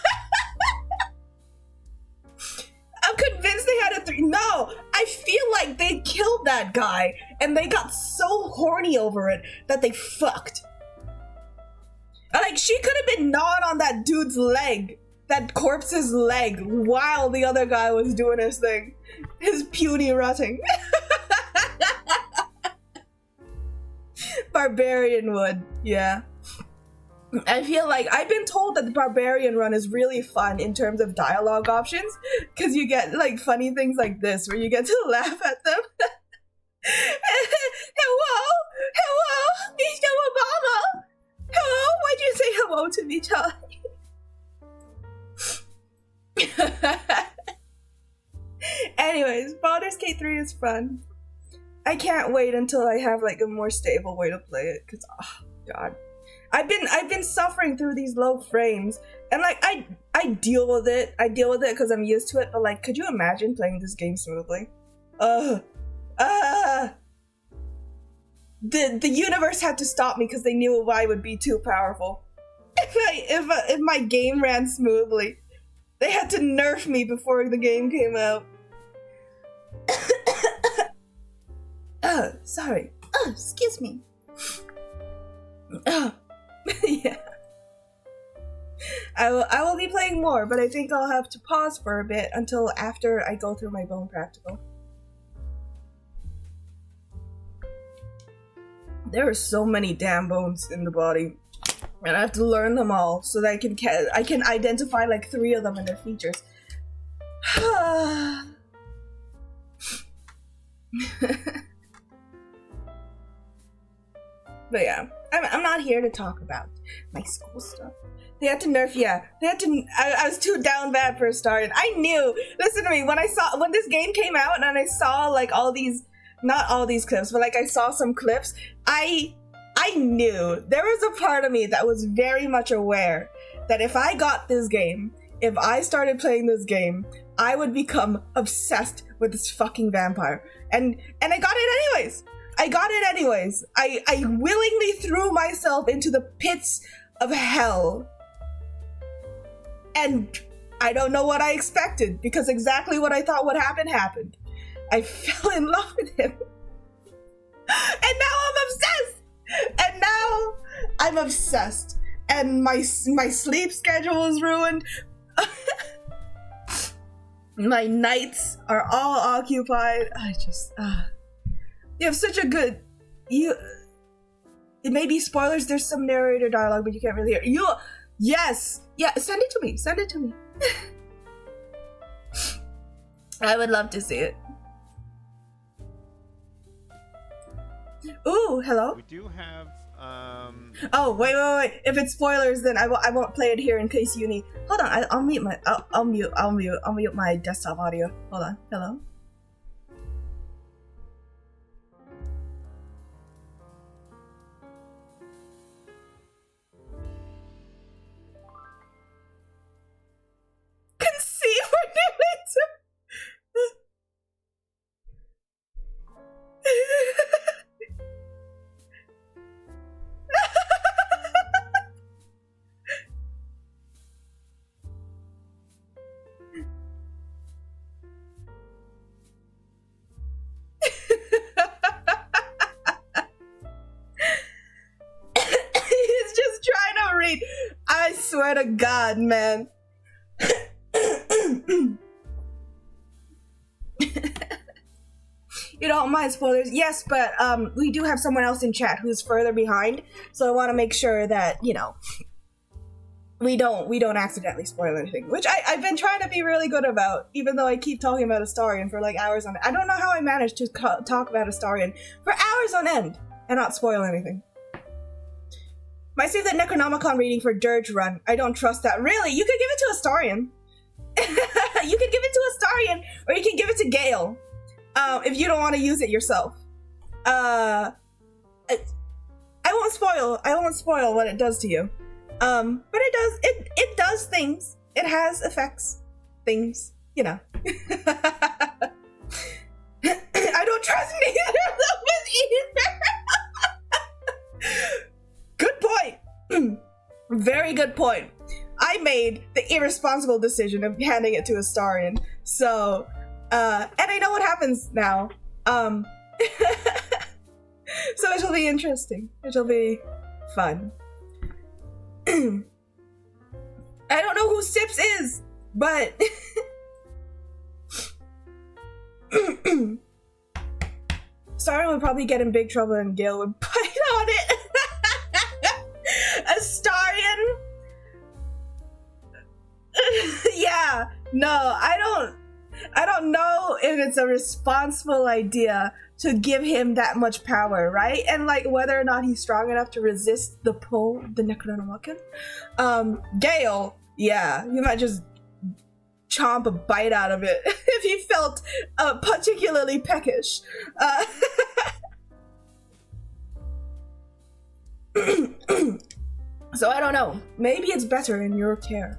I'm convinced they had a 3. No, I feel like they killed that guy and they got so horny over it that they fucked. Like, she could have been gnawing on that dude's leg, that corpse's leg, while the other guy was doing his thing. His puny rutting. Barbarian would, yeah. I feel like I've been told that the Barbarian run is really fun in terms of dialogue options, because you get like funny things like this where you get to laugh at them. Hello, Mr. Obama. Hello, why'd you say hello to me, Charlie? Anyways, Baldur's Gate 3 is fun. I can't wait until I have like a more stable way to play it, because oh god. I've been suffering through these low frames, and like I deal with it. I deal with it because I'm used to it, but like, could you imagine playing this game smoothly? The universe had to stop me because they knew I would be too powerful. If my game ran smoothly, they had to nerf me before the game came out. Sorry. Excuse me. Yeah. I will be playing more, but I think I'll have to pause for a bit until after I go through my bone practical. There are so many damn bones in the body, and I have to learn them all so that I can identify like 3 of them and their features. But yeah, I'm not here to talk about my school stuff. They had to nerf, yeah. They had to. I was too down bad for a start, and I knew. Listen to me. When this game came out, and I saw like all these, not all these clips, but like I saw some clips. I knew there was a part of me that was very much aware that if I got this game, if I started playing this game, I would become obsessed with this fucking vampire. And I got it anyways. I willingly threw myself into the pits of hell. And I don't know what I expected, because exactly what I thought would happen happened. I fell in love with him. And now I'm obsessed. And my sleep schedule is ruined. My nights are all occupied. You have such a good... It may be spoilers, there's some narrator dialogue, but you can't really hear. Yes! Yeah, send it to me. I would love to see it. Ooh, hello? We do have, Oh, wait. If it's spoilers, then I won't play it here in case you need... Hold on, I'll mute my desktop audio. Hold on, hello? I swear to God, man. You don't mind spoilers? Yes, but we do have someone else in chat who's further behind, so I want to make sure that, you know, we don't accidentally spoil anything, which I've been trying to be really good about, even though I keep talking about Astarion for like hours on end. I don't know how I managed to talk about Astarion for hours on end and not spoil anything. Might save that Necronomicon reading for Dirge Run. I don't trust that. Really? You could give it to Astarion. You could give it to Astarion, or you can give it to Gale. If you don't want to use it yourself. I won't spoil what it does to you. But it does things. It has effects. Things, you know. I don't trust neither of them either. Good point. Very good point. I made the irresponsible decision of handing it to Astarion. So, and I know what happens now. So it'll be interesting. It'll be fun. I don't know who Sips is, but Astarion would probably get in big trouble and Gale would bite on it. Astarion? Yeah, no, I don't know if it's a responsible idea to give him that much power, right? And like whether or not he's strong enough to resist the pull of the Necronomicon. Gale, yeah, you might just chomp a bite out of it if he felt particularly peckish. So I don't know. Maybe it's better in your care.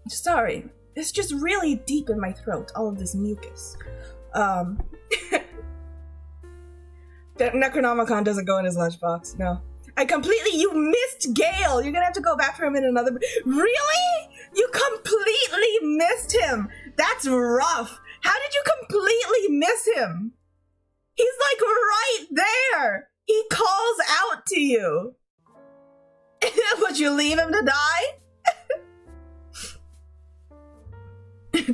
Sorry. It's just really deep in my throat, all of this mucus. Necronomicon doesn't go in his lunchbox, no. You missed Gale! You're gonna have to go back for him in another... Really? You completely missed him! That's rough! How did you completely miss him? He's like right there! He calls out to you! Would you leave him to die?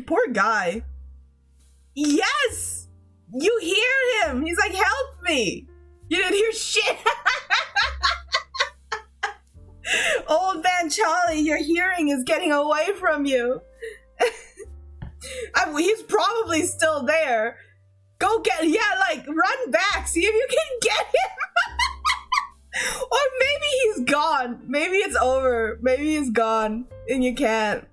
Poor guy. Yes! You hear him! He's like, help me! You didn't hear shit! Old man Charlie, your hearing is getting away from you. He's probably still there. Go get, run back, see if you can get him. Or maybe he's gone. Maybe it's over. Maybe he's gone and you can't.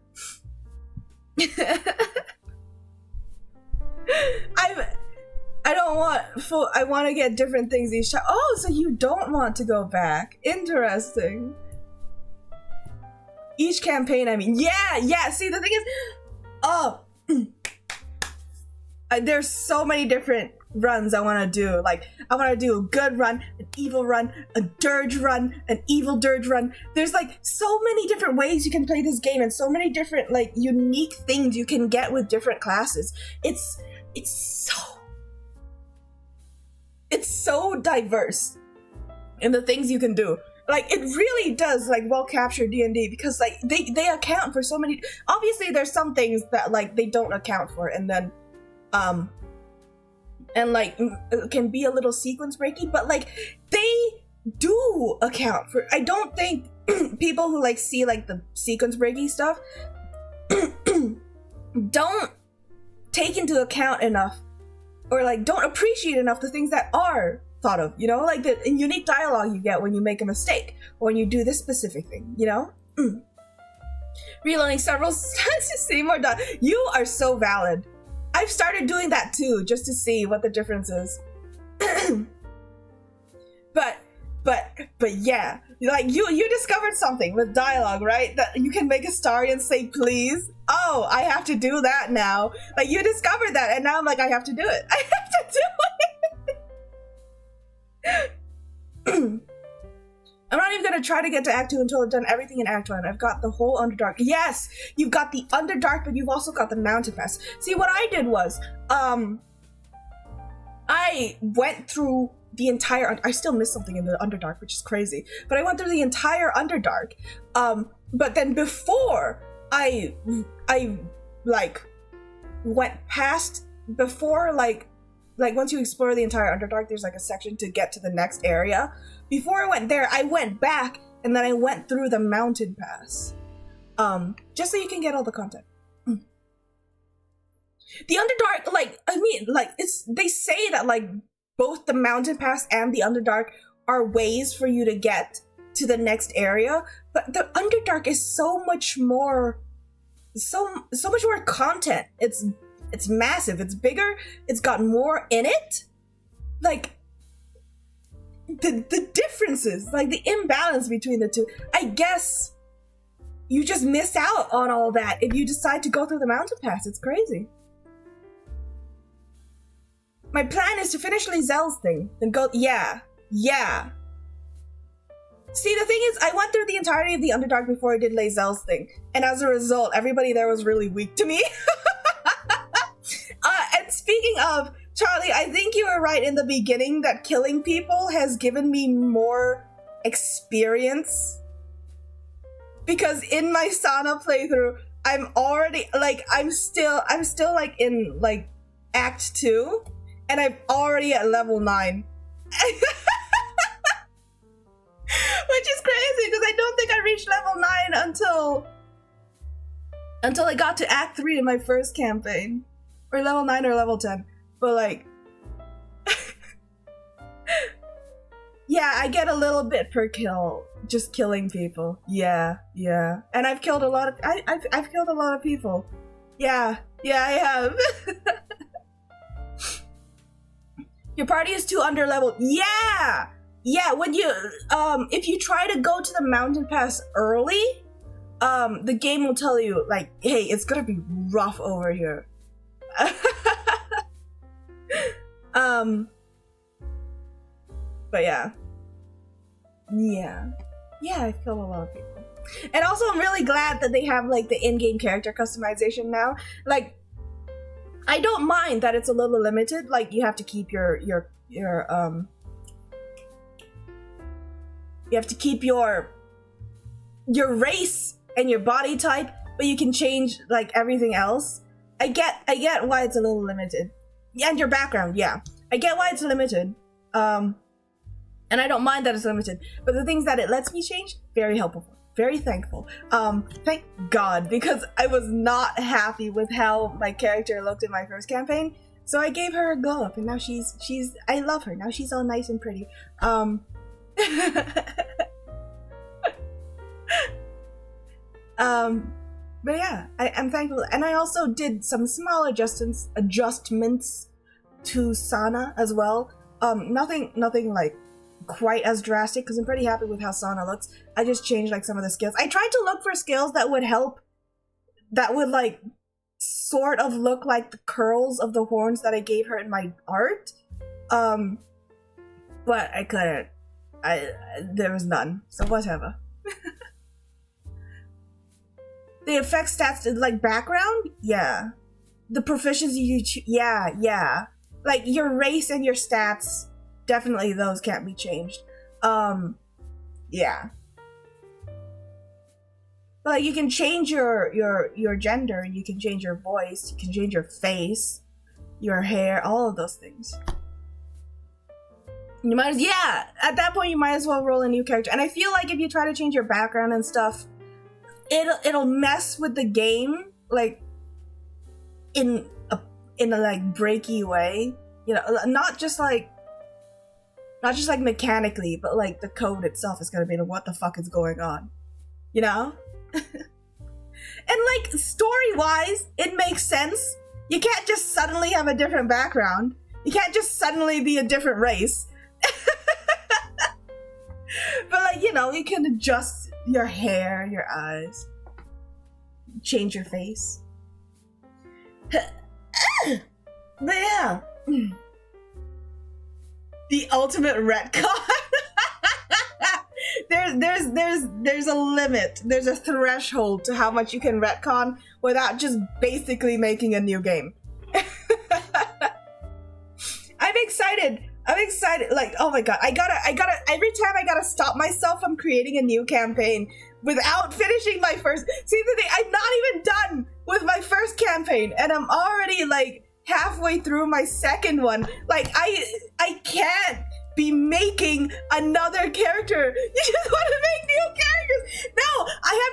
I want to get different things each time. Oh, so you don't want to go back. Interesting. Each campaign, I mean. Yeah. See, the thing is, there's so many different runs I want to do. Like, I want to do a good run, an evil run, a dirge run, an evil dirge run. There's like so many different ways you can play this game and so many different like unique things you can get with different classes. It's so diverse in the things you can do. Like, it really does like well capture D&D because like they account for so many. Obviously there's some things that like they don't account for, and then and like it can be a little sequence breaking, but like they do account for. I don't think people who like see like the sequence breaking stuff don't take into account enough or like don't appreciate enough the things that are thought of, you know, like the unique dialogue you get when you make a mistake or when you do this specific thing, you know. Reloading several times to see more done. You are so valid. I've started doing that too, just to see what the difference is. but yeah, like you discovered something with dialogue, right? That you can make a Starion say please. Oh, I have to do that now. Like, you discovered that, and now I'm like, I have to do it. I have to do it. I'm not even gonna try to get to Act 2 until I've done everything in Act 1. I've got the whole Underdark. Yes, you've got the Underdark, but you've also got the Mountain Pass. See, what I did was, I went through the entire. I still missed something in the Underdark, which is crazy. But I went through the entire Underdark. But then before I like went past before like once you explore the entire Underdark, there's like a section to get to the next area. Before I went there, I went back and then I went through the Mountain Pass. Just so you can get all the content. The Underdark, like, I mean, like, they say that like both the Mountain Pass and the Underdark are ways for you to get to the next area, but the Underdark is so much more content. It's massive, it's bigger, it's got more in it. Like, the differences, like the imbalance between the two, I guess you just miss out on all that if you decide to go through the Mountain Pass. It's crazy. My plan is to finish Lae'zel's thing, then go, yeah. See, the thing is, I went through the entirety of the Underdark before I did Lae'zel's thing, and as a result, everybody there was really weak to me. And speaking of, Charlie, I think you were right in the beginning that killing people has given me more experience. Because in my Sana playthrough, I'm still like in like Act 2, and I'm already at level 9. Which is crazy because I don't think I reached level 9 until I got to Act 3 in my first campaign. Or level 9 or level 10. But like yeah, I get a little bit per kill just killing people. Yeah. And I've killed a lot of I've killed a lot of people. Yeah. Yeah, I have. Your party is too underleveled. Yeah! Yeah, when you, if you try to go to the mountain pass early, the game will tell you, like, hey, it's gonna be rough over here. But yeah. Yeah. Yeah, I feel a lot of people. And also, I'm really glad that they have, like, the in-game character customization now. Like, I don't mind that it's a little limited. Like, you have to keep you have to keep your race and your body type, but you can change, like, everything else. I get why it's a little limited. And your background, yeah. I get why it's limited. And I don't mind that it's limited. But the things that it lets me change, very helpful. Very thankful. Thank God, because I was not happy with how my character looked in my first campaign. So I gave her a glow up, and now she's I love her. Now she's all nice and pretty. But yeah, I'm thankful. And I also did some small adjustments to Sana as well. Nothing like quite as drastic, because I'm pretty happy with how Sana looks. I just changed like some of the skills. I tried to look for skills that would help, that would like sort of look like the curls of the horns that I gave her in my art. But I couldn't. There was none. So whatever. The effect stats, like background, yeah. The proficiency yeah. Like your race and your stats, definitely those can't be changed. Yeah. But like you can change your gender, you can change your voice, you can change your face, your hair, all of those things. You might at that point you might as well roll a new character. And I feel like if you try to change your background and stuff, it'll mess with the game, like in a like breaky way, you know, not just like mechanically, but like the code itself is gonna be like, what the fuck is going on, you know? And like story-wise, it makes sense. You can't just suddenly have a different background. You can't just suddenly be a different race. But like, you know, you can adjust your hair, your eyes, change your face. But yeah. The ultimate retcon. There's a limit. There's a threshold to how much you can retcon without just basically making a new game. I'm excited. Like, oh my god, I gotta, every time I gotta stop myself from creating a new campaign without finishing my first. See, the thing, I'm not even done with my first campaign, and I'm already like halfway through my second one. Like, I can't be making another character. You just want to make new characters. No, I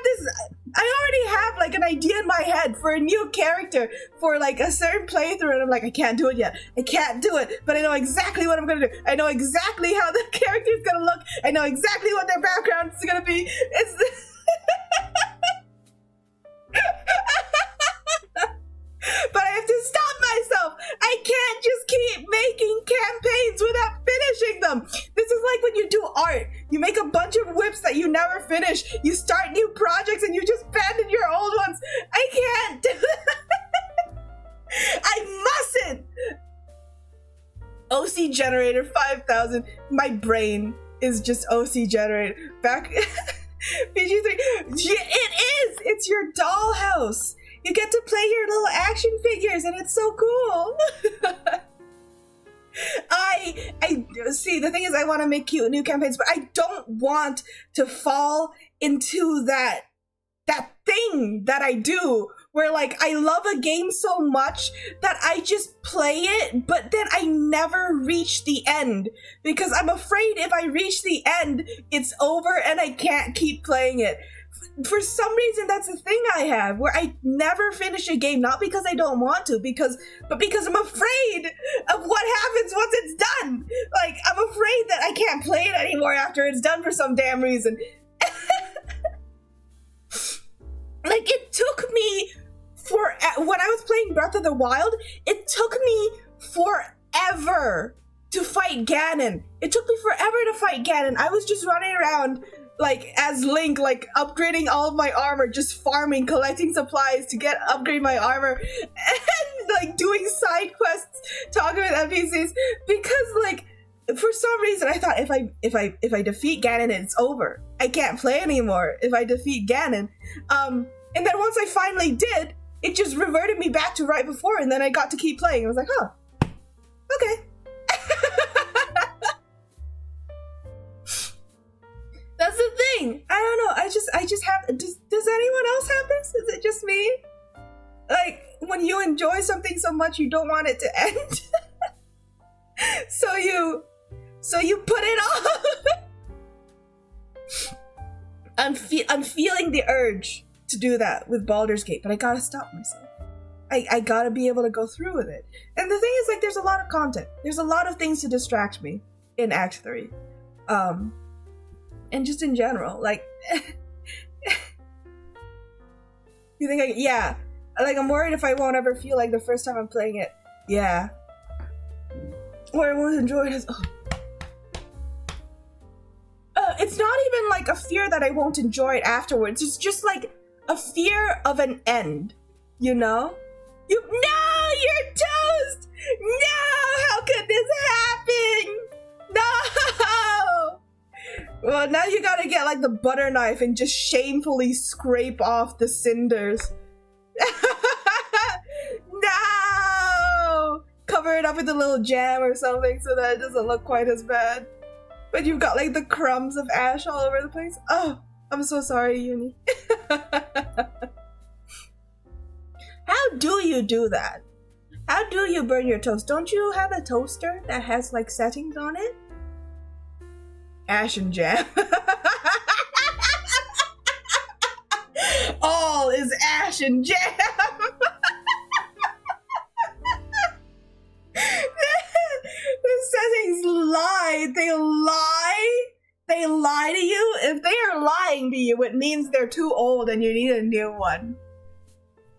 already have like an idea in my head for a new character for like a certain playthrough, and I'm like, I can't do it yet. I can't do it, but I know exactly what I'm gonna do. I know exactly how the character is gonna look. I know exactly what their background is gonna be. It's but I have to stop myself. I can't just keep making campaigns without finishing them. This is like when you do art. You make a bunch of whips that you never finish. You start new projects and you just abandon your old ones. I can't do that. I mustn't. OC generator 5000. My brain is just OC generator. Back PG3. It is. It's your dollhouse. You get to play your little action figures, and it's so cool. I see, the thing is, I want to make cute new campaigns, but I don't want to fall into that thing that I do, where like I love a game so much that I just play it, but then I never reach the end, because I'm afraid if I reach the end, it's over and I can't keep playing it. For some reason, that's a thing I have, where I never finish a game, not because I don't want to, but because I'm afraid of what happens once it's done. Like, I'm afraid that I can't play it anymore after it's done for some damn reason. Like, it took me when I was playing Breath of the Wild, it took me forever to fight Ganon. It took me forever to fight Ganon. I was just running around like as Link, like upgrading all of my armor, just farming, collecting supplies to upgrade my armor, and like doing side quests, talking with NPCs, because like for some reason I thought if I defeat Ganon, it's over. I can't play anymore if I defeat Ganon. And then once I finally did, it just reverted me back to right before, and then I got to keep playing. I was like, huh, okay. That's the thing. I don't know. I just have. Does anyone else have this? Is it just me? Like when you enjoy something so much, you don't want it to end. so you put it off. I'm feeling the urge to do that with Baldur's Gate, but I gotta stop myself. I gotta be able to go through with it. And the thing is, like, there's a lot of content. There's a lot of things to distract me in Act 3. And just in general, like, you think yeah. Like, I'm worried if I won't ever feel like the first time I'm playing it. Yeah. Or I won't enjoy it as, it's not even like a fear that I won't enjoy it afterwards. It's just like a fear of an end, you know? No, you're toast! No, how could this happen? No! Well, now you gotta get like the butter knife and just shamefully scrape off the cinders. No! Cover it up with a little jam or something so that it doesn't look quite as bad. But you've got like the crumbs of ash all over the place. Oh, I'm so sorry, Uni. How do you do that? How do you burn your toast? Don't you have a toaster that has like settings on it? Ash and jam. All is ash and jam. The settings lie. They lie to you. If they are lying to you, it means they're too old and you need a new one.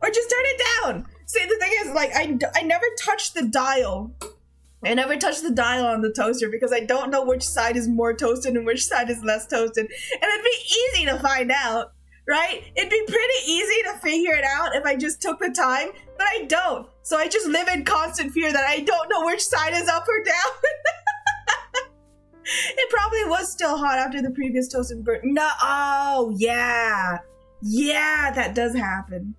Or just turn it down. See, the thing is, like, I never touch the dial. I never touch the dial on the toaster because I don't know which side is more toasted and which side is less toasted. And it'd be easy to find out, right? It'd be pretty easy to figure it out if I just took the time, but I don't. So I just live in constant fear that I don't know which side is up or down. It probably was still hot after the previous toast and burnt. No, oh, yeah. Yeah, that does happen.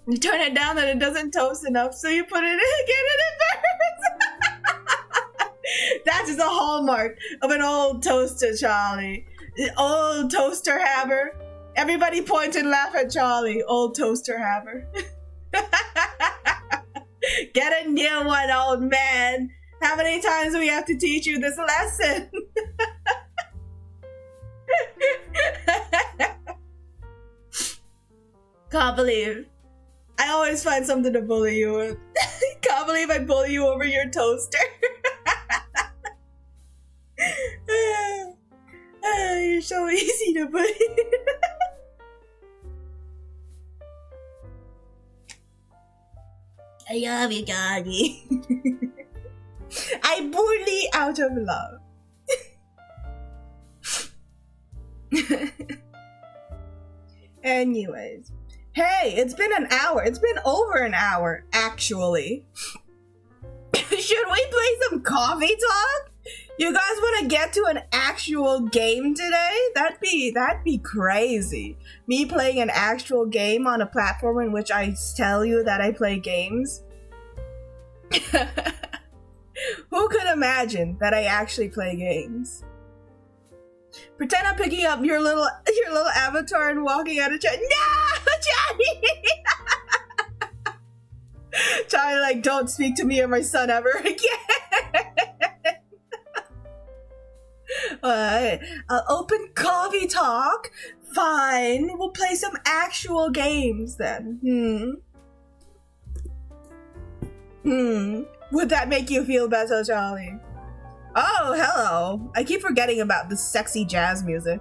You turn it down and it doesn't toast enough, so you put it in again and it burns. That is a hallmark of an old toaster, Charlie. Old toaster haver. Everybody point and laugh at Charlie. Old toaster haver. Get a new one, old man. How many times do we have to teach you this lesson? Can't believe. I always find something to bully you with. Can't believe I bully you over your toaster. You're so easy to bully. I love you, Gabby. I bully out of love. Anyways. Hey, it's been an hour. It's been over an hour, actually. Should we play some coffee talk? You guys want to get to an actual game today? That'd be crazy. Me playing an actual game on a platform in which I tell you that I play games. Who could imagine that I actually play games? Pretend I'm picking up your little avatar and walking out of chat. No, Johnny! Johnny, like, don't speak to me or my son ever again. Alright, I'll open coffee talk. Fine, we'll play some actual games then. Would that make you feel better, Charlie? Oh, hello. I keep forgetting about the sexy jazz music.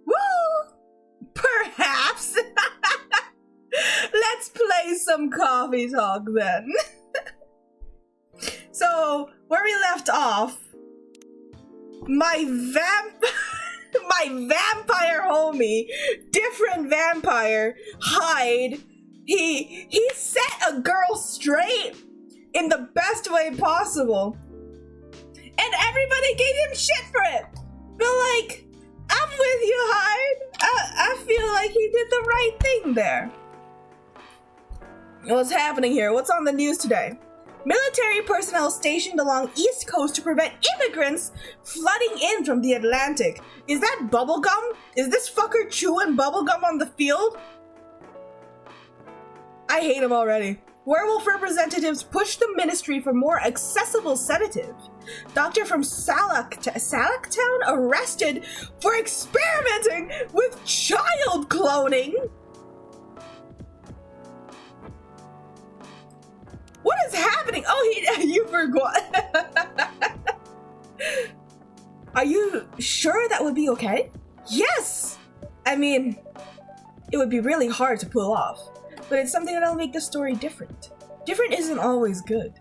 Woo! some coffee talk then. So, where we left off, my vampire homie, different vampire, Hyde, he set a girl straight in the best way possible. And everybody gave him shit for it. But like, I'm with you, Hyde. I feel like he did the right thing there. What's happening here? What's on the news today? Military personnel stationed along East Coast to prevent immigrants flooding in from the Atlantic. Is that bubblegum? Is this fucker chewing bubblegum on the field? I hate him already. Werewolf representatives push the ministry for more accessible sedative. Doctor from Salaktown arrested for experimenting with child cloning. What is happening? Oh, you forgot. Are you sure that would be okay? Yes! I mean, it would be really hard to pull off, but it's something that'll make the story different. Different isn't always good.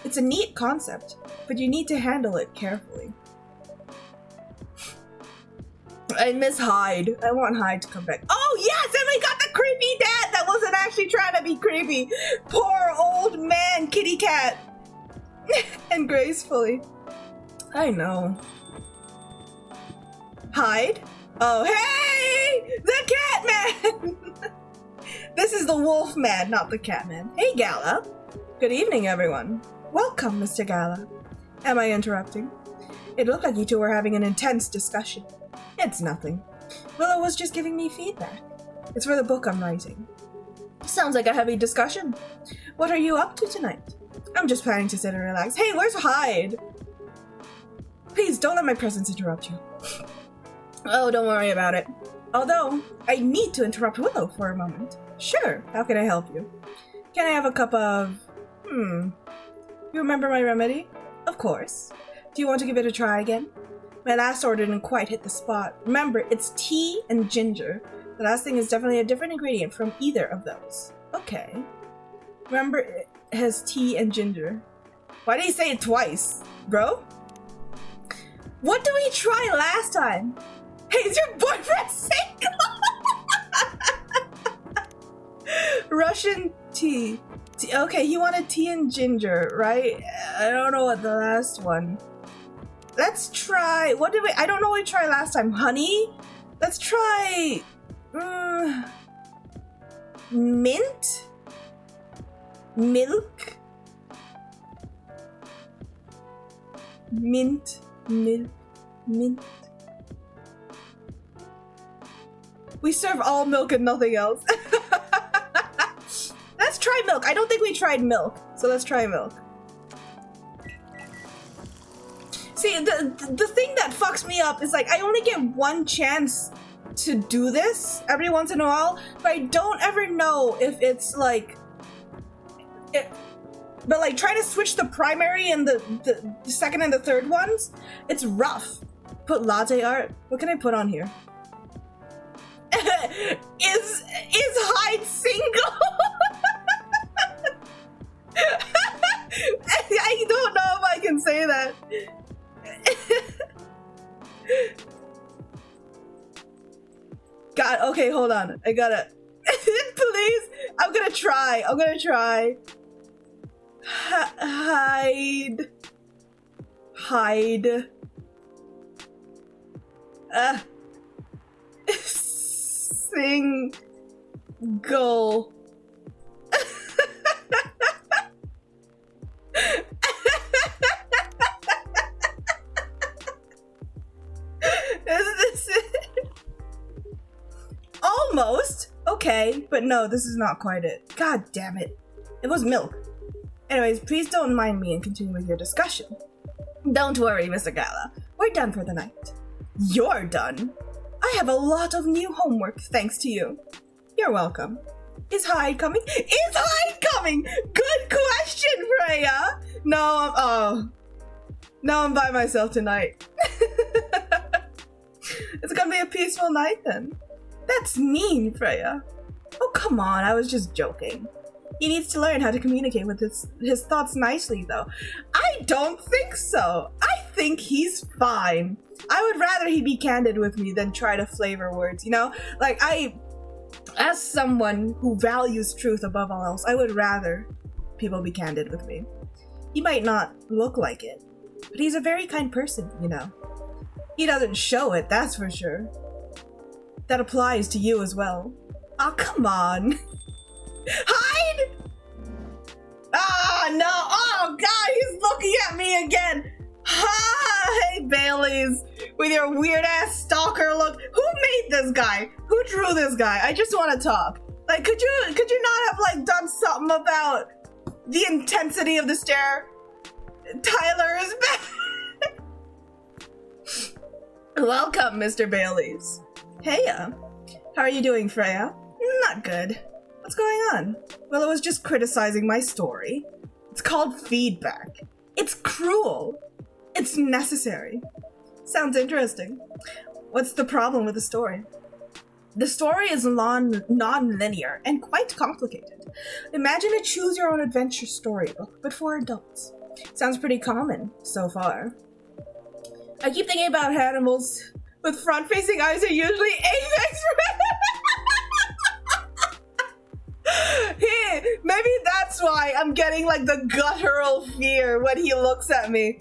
It's a neat concept, but you need to handle it carefully. I miss Hyde. I want Hyde to come back. Oh yes, and we got the creepy dad that wasn't actually trying to be creepy. Poor old man kitty cat. And gracefully. I know. Hyde? Oh hey! The cat man! This is the wolf man, not the cat man. Hey Gala. Good evening everyone. Welcome, Mr. Gala. Am I interrupting? It looked like you two were having an intense discussion. It's nothing. Willow was just giving me feedback. It's for the book I'm writing. Sounds like a heavy discussion. What are you up to tonight? I'm just planning to sit and relax. Hey, where's Hyde? Please don't let my presence interrupt you. Oh, don't worry about it. Although, I need to interrupt Willow for a moment. Sure, how can I help you? Can I have a cup of... You remember my remedy? Of course. Do you want to give it a try again? My last order didn't quite hit the spot. Remember, it's tea and ginger. The last thing is definitely a different ingredient from either of those. Okay. Remember, it has tea and ginger. Why did he say it twice, bro? What did we try last time? Hey, is your boyfriend single? Russian tea. Okay, he wanted tea and ginger, right? I don't know what the last one. Let's try, what did we, I don't know what we tried last time. Honey? Let's try, mint? Milk? Mint, milk, mint. We serve all milk and nothing else. Let's try milk. I don't think we tried milk, so let's try milk. See, the thing that fucks me up is like I only get one chance to do this every once in a while, but I don't ever know if it's like but like trying to switch the primary and the second and the third ones, it's rough. Put latte art. What can I put on here? Is Hyde single? I don't know if I can say that. God, okay, hold on. I gotta. Please, I'm gonna try. Hyde. Single. Is this it? Almost. Okay, but no, this is not quite it. God damn it. It was milk. Anyways, please don't mind me and continue with your discussion. Don't worry, Mr. Gala. We're done for the night. You're done? I have a lot of new homework thanks to you. You're welcome. Is Hyde coming? Is Hyde coming? Good question, Freya. No, I'm by myself tonight. It's gonna be a peaceful night then. That's mean, Freya. Oh, come on, I was just joking. He needs to learn how to communicate with his thoughts nicely, though. I don't think so. I think he's fine. I would rather he be candid with me than try to flavor words, you know? Like, as someone who values truth above all else, I would rather people be candid with me. He might not look like it, but he's a very kind person, you know? He doesn't show it, that's for sure. That applies to you as well. Oh, come on. Hide! Ah, no. Oh, God, he's looking at me again. Hi, Baileys, with your weird-ass stalker look. Who made this guy? Who drew this guy? I just want to talk. Like, could you not have, like, done something about the intensity of the stare? Tyler is back. Welcome, Mr. Baileys. Heya. How are you doing, Freya? Not good. What's going on? Well, it was just criticizing my story. It's called feedback. It's cruel. It's necessary. Sounds interesting. What's the problem with the story? The story is non-linear and quite complicated. Imagine a choose-your-own-adventure storybook, but for adults. Sounds pretty common so far. I keep thinking about animals with front-facing eyes are usually apex. Maybe that's why I'm getting like the guttural fear when he looks at me.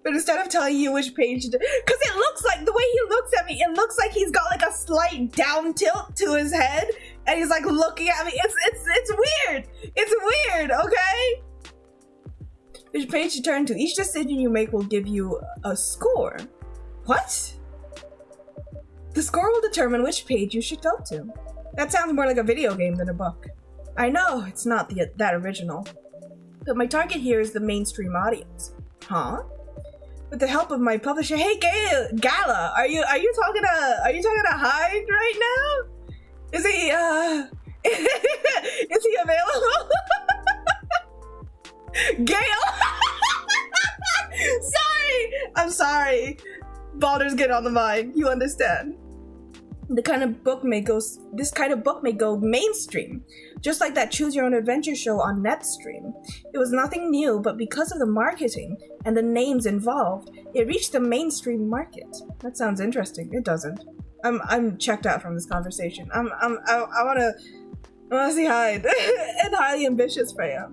But instead of telling you which page to, because it looks like, the way he looks at me, it looks like he's got like a slight down tilt to his head, and he's like looking at me. It's weird. It's weird, okay? Which page to turn to. Each decision you make will give you a score. What? The score will determine which page you should go to. That sounds more like a video game than a book. I know, it's not that original. But my target here is the mainstream audience. Huh? With the help of my publisher, hey Gala, are you talking to Hyde right now? Is he is he available? Gale? Sorry! I'm sorry. Baldur's Gate on the mind, you understand. This kind of book may go mainstream, just like that Choose Your Own Adventure show on Netstream. It was nothing new, but because of the marketing and the names involved, it reached the mainstream market. That sounds interesting. It doesn't. I'm checked out from this conversation. I wanna see Hyde. And highly ambitious, Freya.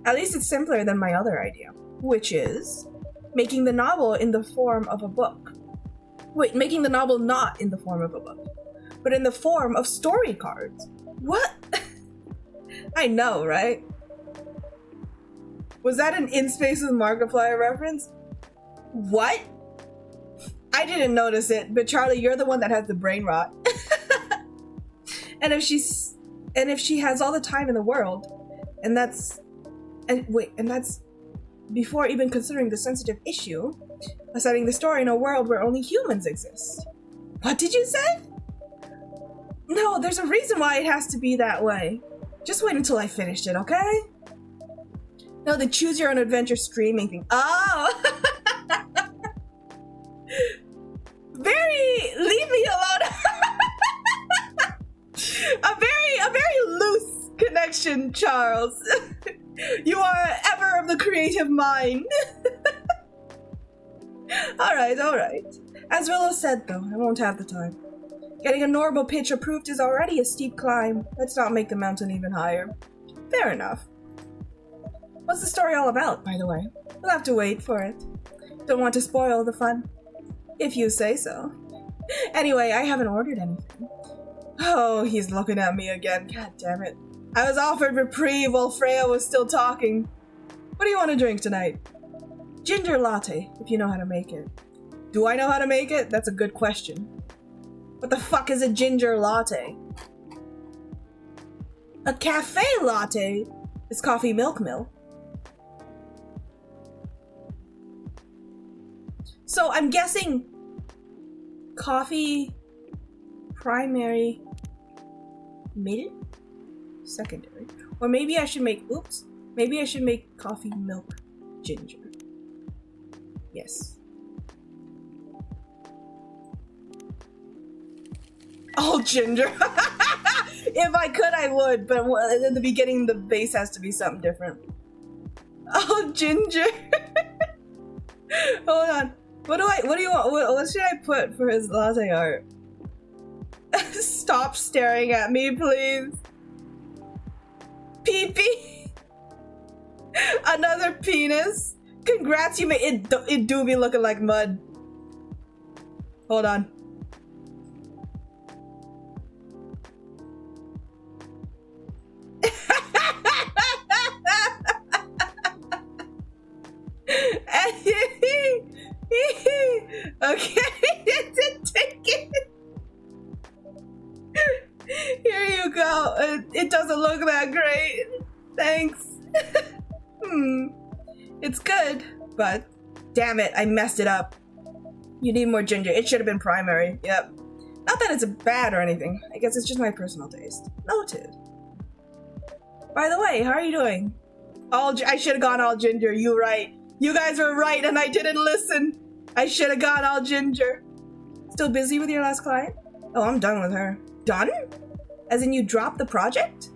At least it's simpler than my other idea, which is making the novel in the form of a book. Wait, making the novel not in the form of a book, but in the form of story cards. What? I know, right? Was that an In Space with Markiplier reference? What? I didn't notice it, but Charlie, you're the one that has the brain rot. And if she has all the time in the world, and that's before even considering the sensitive issue of setting the story in a world where only humans exist. What did you say? No, there's a reason why it has to be that way. Just wait until I finished it, okay? No, the Choose Your Own Adventure streaming thing. Oh! Leave me alone. a very loose connection, Charles. You are ever of the creative mind. Alright. As Willow said, though, I won't have the time. Getting a normal pitch approved is already a steep climb. Let's not make the mountain even higher. Fair enough. What's the story all about, by the way? We'll have to wait for it. Don't want to spoil the fun. If you say so. Anyway, I haven't ordered anything. Oh, he's looking at me again. God damn it. I was offered reprieve while Freya was still talking. What do you want to drink tonight? Ginger latte, if you know how to make it. Do I know how to make it? That's a good question. What the fuck is a ginger latte? A cafe latte is coffee milk. So I'm guessing coffee primary, middle, secondary. Or maybe I should make coffee milk ginger. Yes. All ginger. If I could, I would, but in the beginning, the base has to be something different. Oh, Ginger. Hold on. What do you want? What should I put for his latte art? Stop staring at me, please. Pee-pee. Another penis. Congrats, you made it do be looking like mud. Hold on. Okay, take it. Here you go. It doesn't look that great. Thanks. It's good, but damn it, I messed it up. You need more ginger. It should have been primary. Yep. Not that it's bad or anything. I guess it's just my personal taste. Noted. By the way, how are you doing? I should have gone all ginger. You right. You guys were right, and I didn't listen. I should have gone all ginger. Still busy with your last client? Oh, I'm done with her. Done? As in you dropped the project?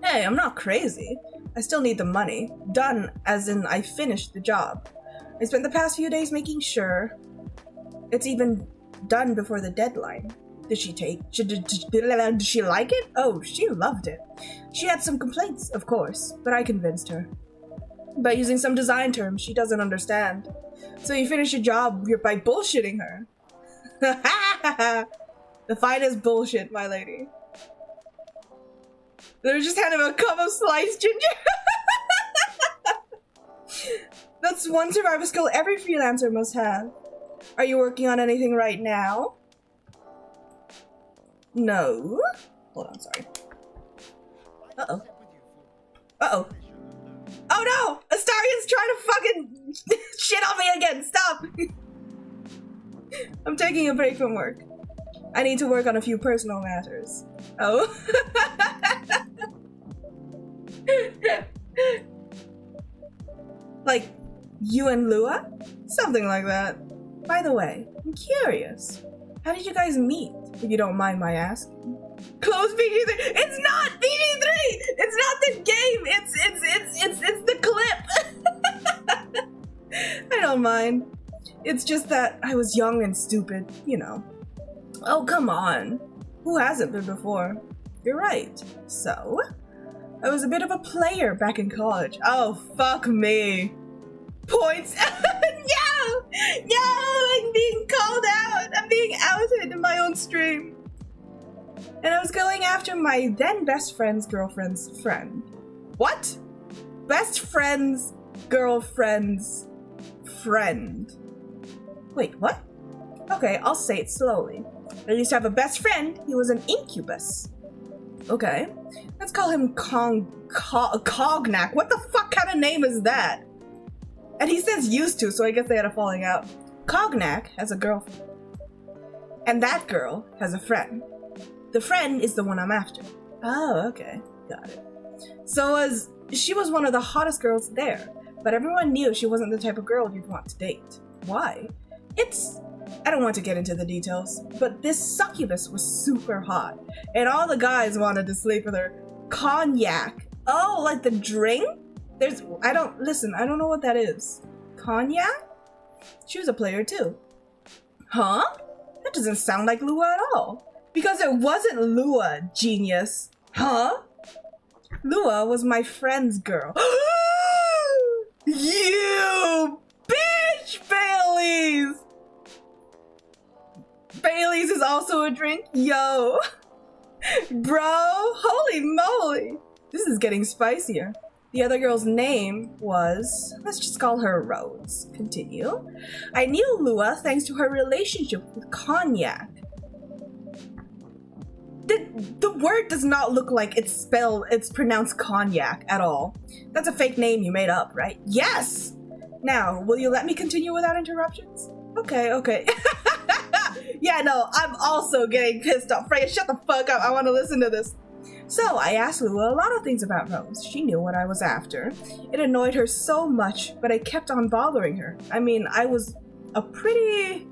Hey, I'm not crazy. I still need the money. Done, as in I finished the job. I spent the past few days making sure it's even done before the deadline. Did she like it? Oh, she loved it. She had some complaints, of course, but I convinced her. By using some design terms she doesn't understand. So you finish your job by bullshitting her. The finest bullshit, my lady. They're just handing him a cup of sliced ginger. That's one survival skill every freelancer must have. Are you working on anything right now? No. Hold on, sorry. Uh-oh. Uh-oh. Oh no! Astarion's trying to fucking shit on me again! Stop! I'm taking a break from work. I need to work on a few personal matters. Oh. Like, you and Lua? Something like that. By the way, I'm curious. How did you guys meet, if you don't mind my asking? Close PG-3. It's not PG-3. It's not the game. It's the clip. I don't mind. It's just that I was young and stupid, you know. Oh, come on. Who hasn't been before? You're right. So, I was a bit of a player back in college. Oh, fuck me. Points. No, I'm being called out. I'm being outed in my own stream. And I was going after my then best friend's girlfriend's friend. What? Best friend's girlfriend's friend. Wait, what? Okay, I'll say it slowly. I used to have a best friend. He was an incubus. Okay, let's call him Cognac. What the fuck kind of name is that? And he says used to, so I guess they had a falling out. Cognac has a girlfriend. And that girl has a friend. The friend is the one I'm after. Oh, okay. Got it. So she was one of the hottest girls there, but everyone knew she wasn't the type of girl you'd want to date. Why? I don't want to get into the details, but this succubus was super hot, and all the guys wanted to sleep with her. Cognac. Oh, like the drink? I don't know what that is. Cognac? She was a player too. Huh? That doesn't sound like Lua at all. Because it wasn't Lua, genius. Huh? Lua was my friend's girl. You bitch, Bailey's! Bailey's is also a drink? Yo. Bro, holy moly. This is getting spicier. The other girl's name was, let's just call her Rose. Continue. I knew Lua thanks to her relationship with Cognac. The word does not look like it's pronounced Cognac at all. That's a fake name you made up, right? Yes! Now, will you let me continue without interruptions? Okay. Yeah, no, I'm also getting pissed off. Freya, shut the fuck up. I want to listen to this. So, I asked Lua a lot of things about Rose. She knew what I was after. It annoyed her so much, but I kept on bothering her. I mean, I was a pretty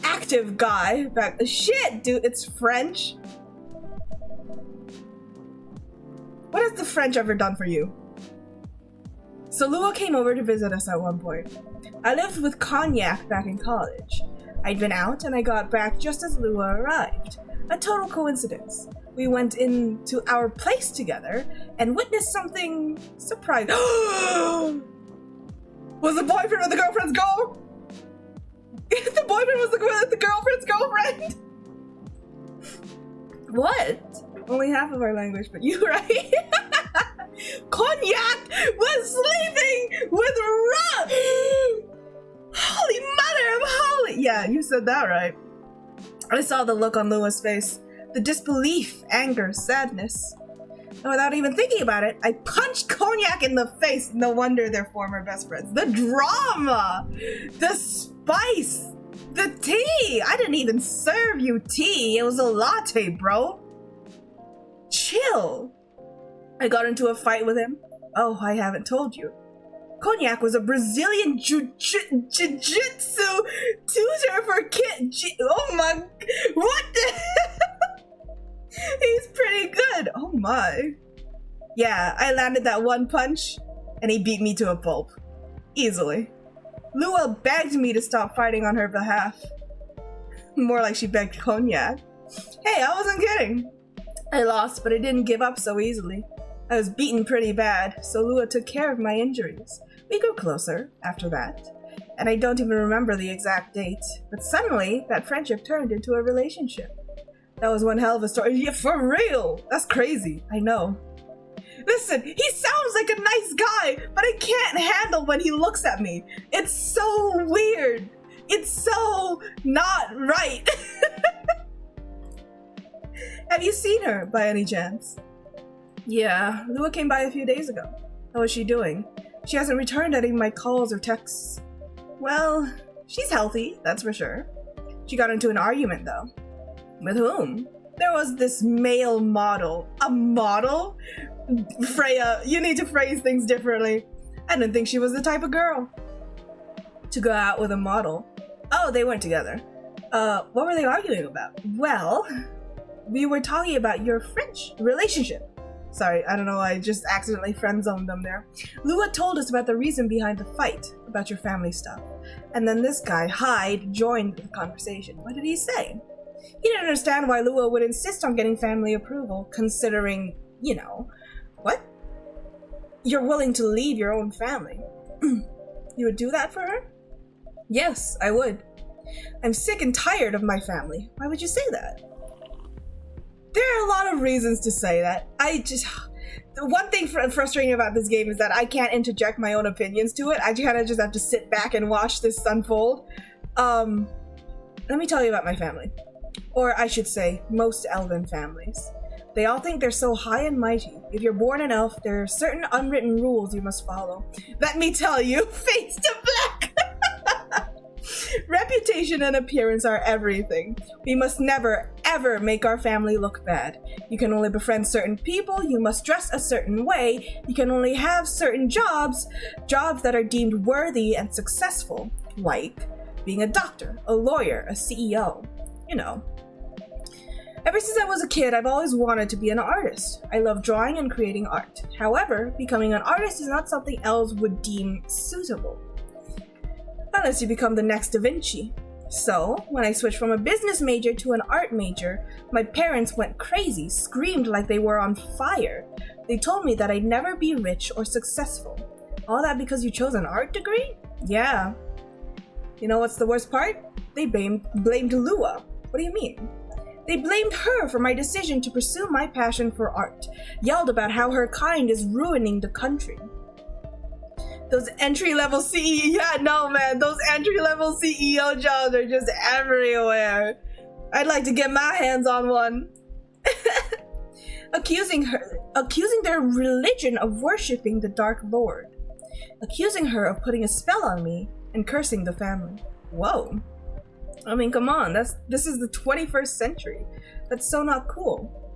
active attractive guy back. Shit, dude, it's French. What has the French ever done for you? So Lua came over to visit us at one point. I lived with Cognac back in college. I'd been out and I got back just as Lua arrived. A total coincidence. We went into our place together and witnessed something surprising. Was the boyfriend with the girlfriend's girl? The boyfriend was the girlfriend's girlfriend? What? Only half of our language, but you right? Cognac was sleeping with Rob! Holy mother of holy! Yeah, you said that right. I saw the look on Lua's face. The disbelief, anger, sadness. And without even thinking about it, I punched Cognac in the face. No wonder they're former best friends. The drama! The spice! The tea! I didn't even serve you tea. It was a latte, bro. Chill. I got into a fight with him. Oh, I haven't told you. Cognac was a Brazilian jiu-jitsu tutor for kids. Oh my... What the... He's pretty good. Oh my. Yeah, I landed that one punch, and he beat me to a pulp. Easily. Lua begged me to stop fighting on her behalf. More like she begged Cognac. Hey, I wasn't kidding. I lost, but I didn't give up so easily. I was beaten pretty bad, so Lua took care of my injuries. We grew closer after that, and I don't even remember the exact date, but suddenly that friendship turned into a relationship. That was one hell of a story. Yeah, for real! That's crazy, I know. Listen, he sounds like a nice guy, but I can't handle when he looks at me. It's so weird. It's so not right. Have you seen her, by any chance? Yeah, Lua came by a few days ago. How is she doing? She hasn't returned any of my calls or texts. Well, she's healthy, that's for sure. She got into an argument, though. With whom? There was this male model. A model? Freya, you need to phrase things differently. I didn't think she was the type of girl to go out with a model. Oh, they weren't together. What were they arguing about? Well, we were talking about your French relationship. Sorry, I don't know, I just accidentally friend-zoned them there. Lua told us about the reason behind the fight, about your family stuff. And then this guy, Hyde, joined the conversation. What did he say? He didn't understand why Lua would insist on getting family approval, considering, you know, what? You're willing to leave your own family. You would do that for her? Yes, I would. I'm sick and tired of my family. Why would you say that? There are a lot of reasons to say that. The one thing frustrating about this game is that I can't interject my own opinions to it. I kind of just have to sit back and watch this unfold. Let me tell you about my family. Or I should say, most elven families. They all think they're so high and mighty. If you're born an elf, there are certain unwritten rules you must follow. Let me tell you, fades to black! Reputation and appearance are everything. We must never, ever make our family look bad. You can only befriend certain people, you must dress a certain way, you can only have certain jobs that are deemed worthy and successful, like being a doctor, a lawyer, a CEO, you know. Ever since I was a kid, I've always wanted to be an artist. I love drawing and creating art. However, becoming an artist is not something elves would deem suitable. Unless you become the next Da Vinci. So, when I switched from a business major to an art major, my parents went crazy, screamed like they were on fire. They told me that I'd never be rich or successful. All that because you chose an art degree? Yeah. You know what's the worst part? They blamed Lua. What do you mean? They blamed her for my decision to pursue my passion for art, yelled about how her kind is ruining the country. Those entry-level CEO, yeah, no man, those entry-level CEO jobs are just everywhere. I'd like to get my hands on one. Accusing their religion of worshipping the Dark Lord. Accusing her of putting a spell on me and cursing the family. Whoa. I mean, come on, this is the 21st century. That's so not cool.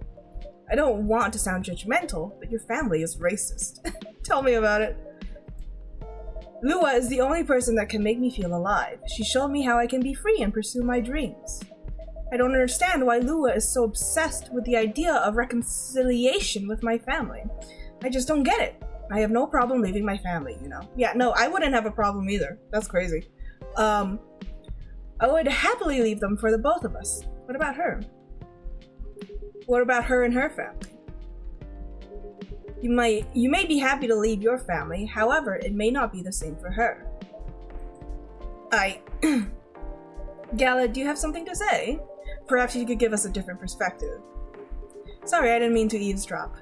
I don't want to sound judgmental, but your family is racist. Tell me about it. Lua is the only person that can make me feel alive. She showed me how I can be free and pursue my dreams. I don't understand why Lua is so obsessed with the idea of reconciliation with my family. I just don't get it. I have no problem leaving my family, you know? Yeah, no, I wouldn't have a problem either. That's crazy. I would happily leave them for the both of us. What about her? What about her and her family? You may be happy to leave your family, however, it may not be the same for her. Gala, do you have something to say? Perhaps you could give us a different perspective. Sorry, I didn't mean to eavesdrop.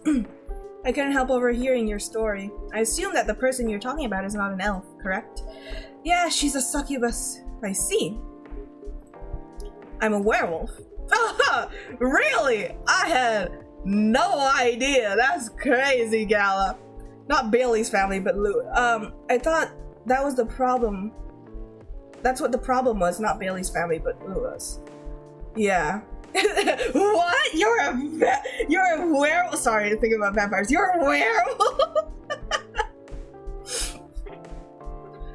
I couldn't help overhearing your story. I assume that the person you're talking about is not an elf, correct? Yeah, she's a succubus. I see. I'm a werewolf. Really? I had no idea. That's crazy, Gala. Not Bailey's family, but Lou. I thought that was the problem. That's what the problem was, not Bailey's family, but Lua's. Yeah. What? You're a werewolf. Sorry to think about vampires. You're a werewolf.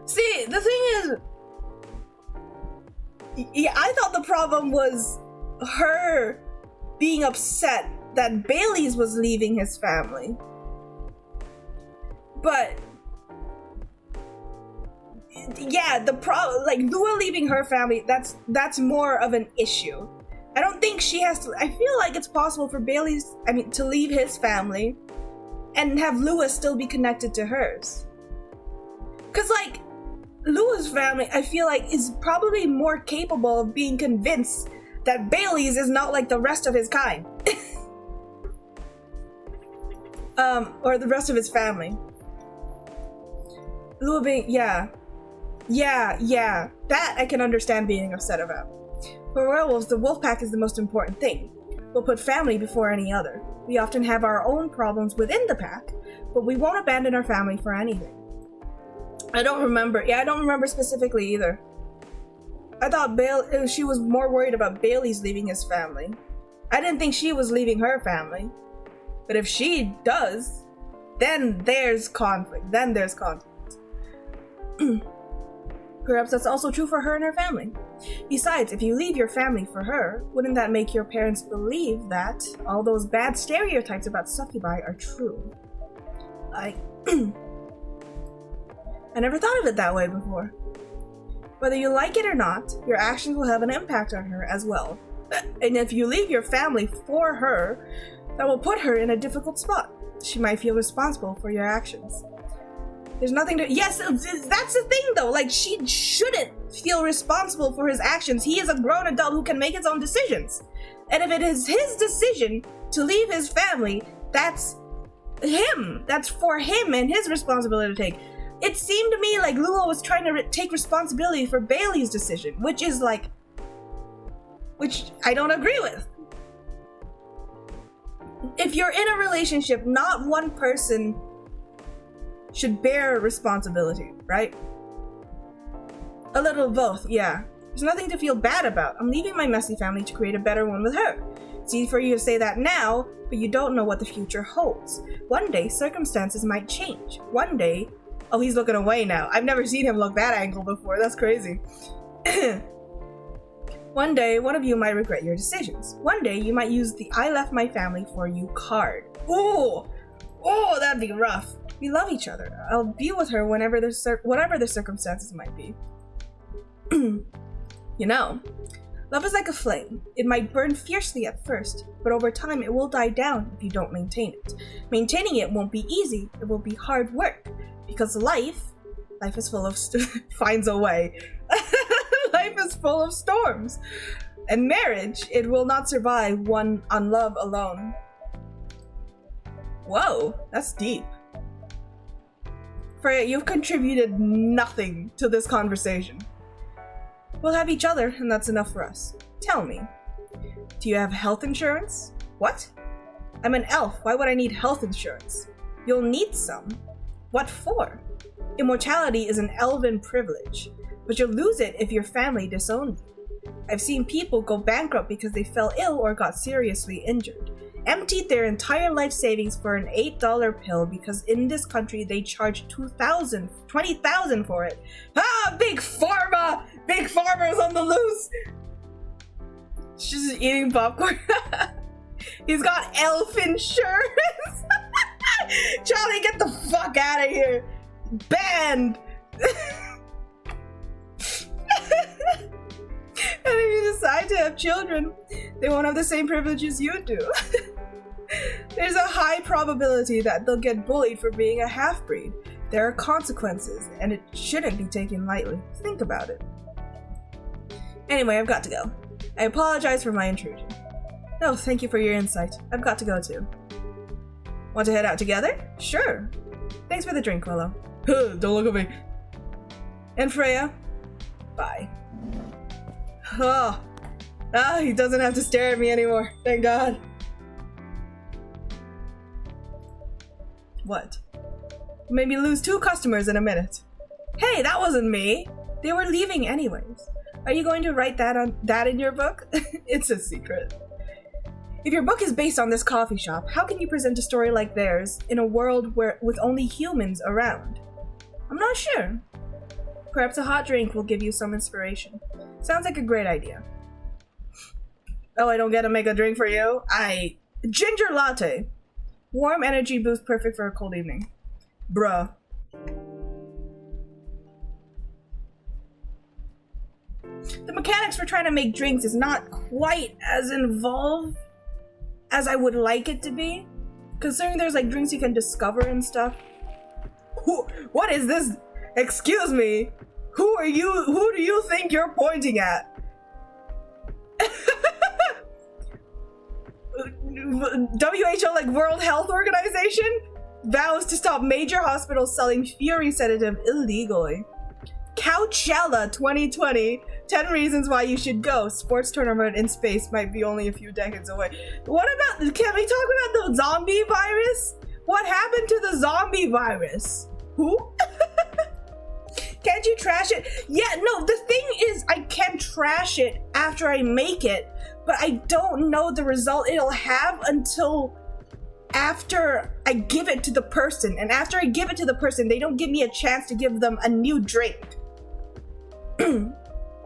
See, the thing is, yeah, I thought the problem was her being upset that Bailey's was leaving his family. But yeah, the problem, like Lua leaving her family, that's more of an issue. I don't think she has to. I feel like it's possible for to leave his family and have Lua still be connected to hers. Cause like Lua's family, I feel like, is probably more capable of being convinced that Bailey's is not like the rest of his kind. Or the rest of his family. Lua being, yeah, that I can understand being upset about. For werewolves, the wolf pack is the most important thing. We'll put family before any other. We often have our own problems within the pack, but we won't abandon our family for anything. I don't remember specifically either. I thought she was more worried about Bailey's leaving his family. I didn't think she was leaving her family. But if she does, then there's conflict. Perhaps that's also true for her and her family. Besides, if you leave your family for her, wouldn't that make your parents believe that all those bad stereotypes about succubi are true? I never thought of it that way before. Whether you like it or not, your actions will have an impact on her as well. And if you leave your family for her, that will put her in a difficult spot. She might feel responsible for your actions. There's nothing to... Yes, that's the thing though. Like, she shouldn't feel responsible for his actions. He is a grown adult who can make his own decisions. And if it is his decision to leave his family, that's him. That's for him and his responsibility to take. It seemed to me like Lua was trying to take responsibility for Bailey's decision, which I don't agree with. If you're in a relationship, not one person should bear responsibility, right? A little of both, yeah. There's nothing to feel bad about. I'm leaving my messy family to create a better one with her. It's easy for you to say that now, but you don't know what the future holds. One day, circumstances might change. One day... Oh, he's looking away now. I've never seen him look that angle before. That's crazy. One day, one of you might regret your decisions. One day, you might use the I left my family for you card. Ooh! Oh, that'd be rough. We love each other. I'll be with her whatever the circumstances might be. You know, love is like a flame. It might burn fiercely at first, but over time it will die down if you don't maintain it. Maintaining it won't be easy. It will be hard work. Because life is full of finds a way. Life is full of storms. And marriage, it will not survive one on love alone. Whoa, that's deep. Freya, you've contributed nothing to this conversation. We'll have each other, and that's enough for us. Tell me, do you have health insurance? What? I'm an elf. Why would I need health insurance? You'll need some. What for? Immortality is an elven privilege, but you'll lose it if your family disowned you. I've seen people go bankrupt because they fell ill or got seriously injured. emptied their entire life savings for an $8 pill because in this country they charge $20,000 for it. Ah, Big Pharma! Big Pharma's on the loose! She's just eating popcorn. He's got elf insurance! Charlie, get the fuck out of here! Banned! And if you decide to have children, they won't have the same privileges you do. There's a high probability that they'll get bullied for being a half-breed. There are consequences, and it shouldn't be taken lightly. Think about it. Anyway, I've got to go. I apologize for my intrusion. No, thank you for your insight. I've got to go too. Want to head out together? Sure. Thanks for the drink, Willow. Don't look at me. And Freya? Bye. Oh. Ah, he doesn't have to stare at me anymore. Thank God. What? Made me lose 2 customers in a minute. Hey, that wasn't me. They were leaving anyways. Are you going to write that in your book? It's a secret. If your book is based on this coffee shop, how can you present a story like theirs in a world with only humans around? I'm not sure. Perhaps a hot drink will give you some inspiration. Sounds like a great idea. Oh, I don't get to make a drink for you? Ginger latte. Warm energy boost, perfect for a cold evening. Bruh. The mechanics for trying to make drinks is not quite as involved as I would like it to be. Considering there's like drinks you can discover and stuff. What is this? Excuse me. Who are you? Who do you think you're pointing at? WHO, like World Health Organization, vows to stop major hospitals selling Fury sedative illegally. Coachella 2020, 10 reasons why you should go. Sports tournament in space might be only a few decades away. What about, can we talk about the zombie virus? What happened to the zombie virus? Who? Can't you trash it? Yeah, no, the thing is I can trash it after I make it, but I don't know the result it'll have until after I give it to the person. And after I give it to the person, they don't give me a chance to give them a new drink.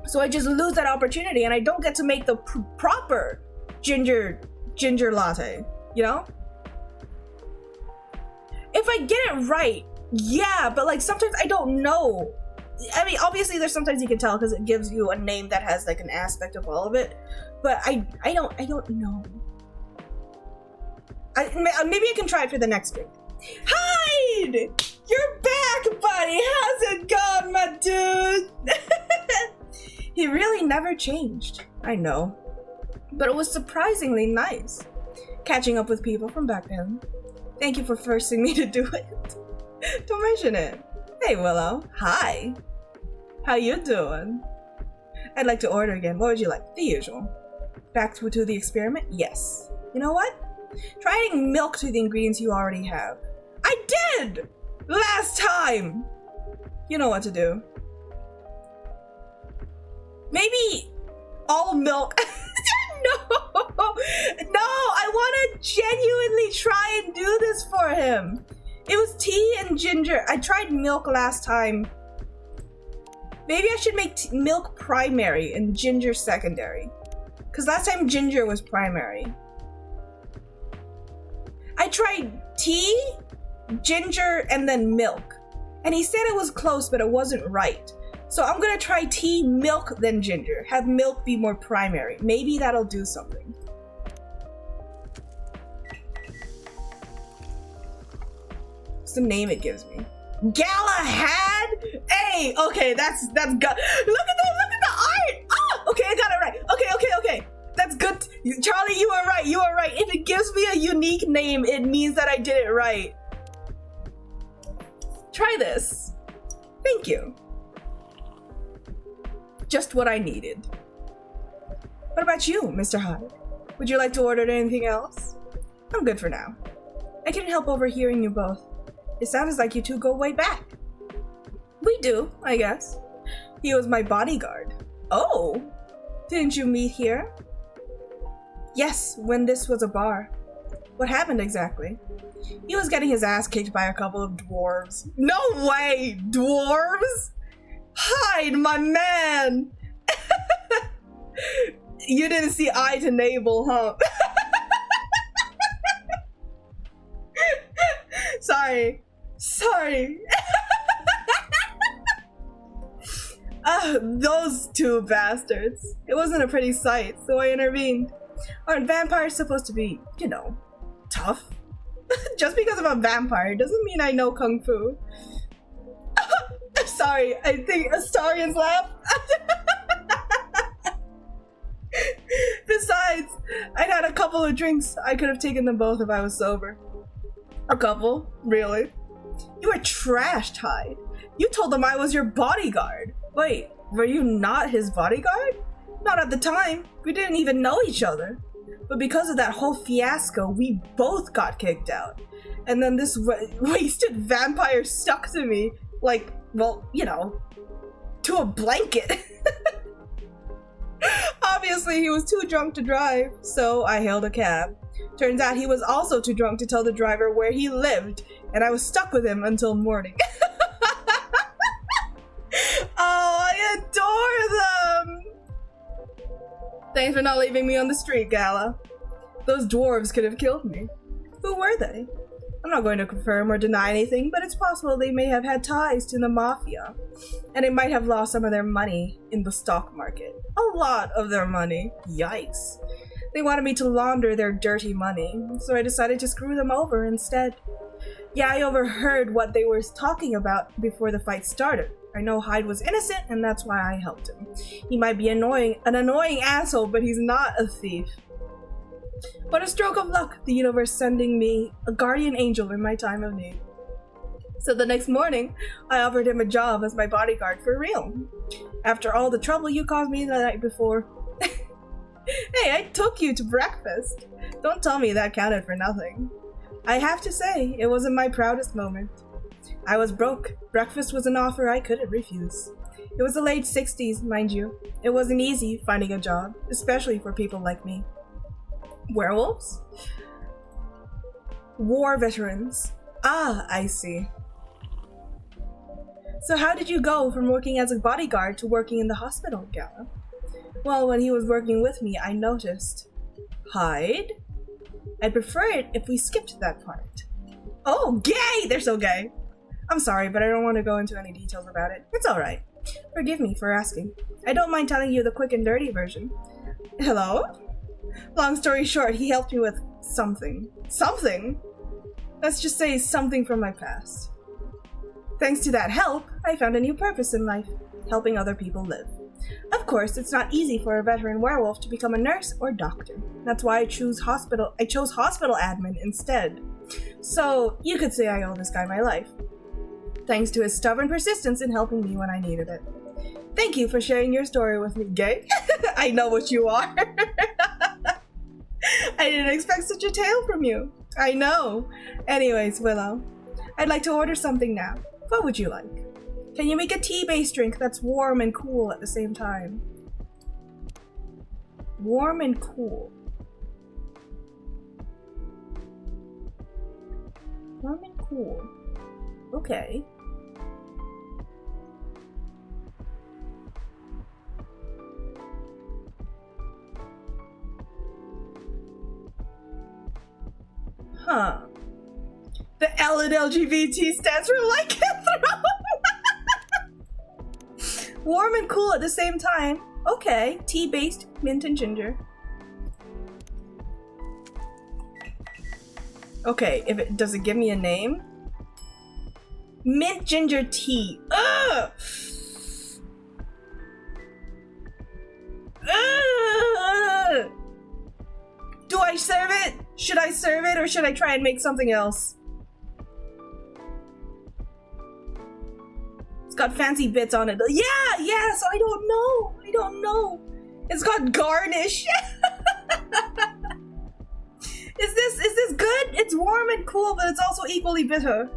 So I just lose that opportunity and I don't get to make the proper ginger latte, you know? If I get it right, yeah, but like sometimes I don't know. I mean, obviously there's sometimes you can tell because it gives you a name that has like an aspect of all of it, but I don't know. Maybe I can try it for the next drink. Hyde! You're back, buddy! How's it going, my dude? He really never changed. I know. But it was surprisingly nice. Catching up with people from back then. Thank you for forcing me to do it. Don't mention it. Hey, Willow. Hi. How you doing? I'd like to order again. What would you like? The usual. Back to the experiment? Yes. You know what? Try adding milk to the ingredients you already have. I did! Last time! You know what to do. Maybe all milk. No! No! I want to genuinely try and do this for him. It was tea and ginger. I tried milk last time. Maybe I should make milk primary and ginger secondary. Because last time ginger was primary. I tried tea, ginger, and then milk. And he said it was close, but it wasn't right. So I'm gonna try tea, milk, then ginger. Have milk be more primary. Maybe that'll do something. What's the name it gives me? Galahad? Hey, okay, that's good. Look at the art! Oh, okay, I got it right. Okay. That's good. Charlie, you are right. If it gives me a unique name, it means that I did it right. Try this. Thank you. Just what I needed. What about you, Mr. Hyde? Would you like to order anything else? I'm good for now. I couldn't help overhearing you both. It sounds like you two go way back. We do, I guess. He was my bodyguard. Oh! Didn't you meet here? Yes, when this was a bar. What happened exactly? He was getting his ass kicked by a couple of dwarves. No way! Dwarves? Hyde, my man! You didn't see eye to navel, huh? Sorry. Those two bastards. It wasn't a pretty sight, so I intervened. Aren't vampires supposed to be, tough? Just because I'm a vampire doesn't mean I know kung fu. Sorry, I think Astarian's laugh. Besides, I'd had a couple of drinks. I could have taken them both if I was sober. A couple? Really? You were trashed, Hyde. You told them I was your bodyguard. Wait, were you not his bodyguard? Not at the time. We didn't even know each other. But because of that whole fiasco, we both got kicked out. And then this wasted vampire stuck to me, like, well, to a blanket. Obviously, he was too drunk to drive, so I hailed a cab. Turns out he was also too drunk to tell the driver where he lived, and I was stuck with him until morning. Oh, I adore them! Thanks for not leaving me on the street, Gala. Those dwarves could have killed me. Who were they? I'm not going to confirm or deny anything, but it's possible they may have had ties to the mafia, and they might have lost some of their money in the stock market. A lot of their money. Yikes. They wanted me to launder their dirty money, so I decided to screw them over instead. Yeah, I overheard what they were talking about before the fight started. I know Hyde was innocent, and that's why I helped him. He might be an annoying asshole, but he's not a thief. What a stroke of luck, the universe sending me a guardian angel in my time of need. So the next morning, I offered him a job as my bodyguard for real. After all the trouble you caused me the night before. Hey, I took you to breakfast. Don't tell me that counted for nothing. I have to say, it wasn't my proudest moment. I was broke. Breakfast was an offer I couldn't refuse. It was the late 60s, mind you. It wasn't easy finding a job, especially for people like me. Werewolves? War veterans. Ah, I see. So how did you go from working as a bodyguard to working in the hospital, Gala? Well, when he was working with me, I noticed. Hyde? I'd prefer it if we skipped that part. Oh, gay! They're so gay. I'm sorry, but I don't want to go into any details about it. It's alright. Forgive me for asking. I don't mind telling you the quick and dirty version. Hello? Long story short, he helped me with something. Something? Let's just say something from my past. Thanks to that help, I found a new purpose in life, helping other people live. Of course, it's not easy for a veteran werewolf to become a nurse or doctor. That's why I chose hospital admin instead. So, you could say I owe this guy my life. Thanks to his stubborn persistence in helping me when I needed it. Thank you for sharing your story with me, gay. I know what you are. I didn't expect such a tale from you. I know. Anyways, Willow, I'd like to order something now. What would you like? Can you make a tea-based drink that's warm and cool at the same time? Warm and cool. Warm and cool. Okay. Huh. The L in LGBT stands for lycanthrope. Warm and cool at the same time. Okay, tea-based, mint and ginger. Okay, does it give me a name? Mint ginger tea. Ugh! Ugh! Do I serve it? Should I serve it or should I try and make something else? It's got fancy bits on it. Yeah, so I don't know. It's got garnish. Is this good? It's warm and cool, but it's also equally bitter.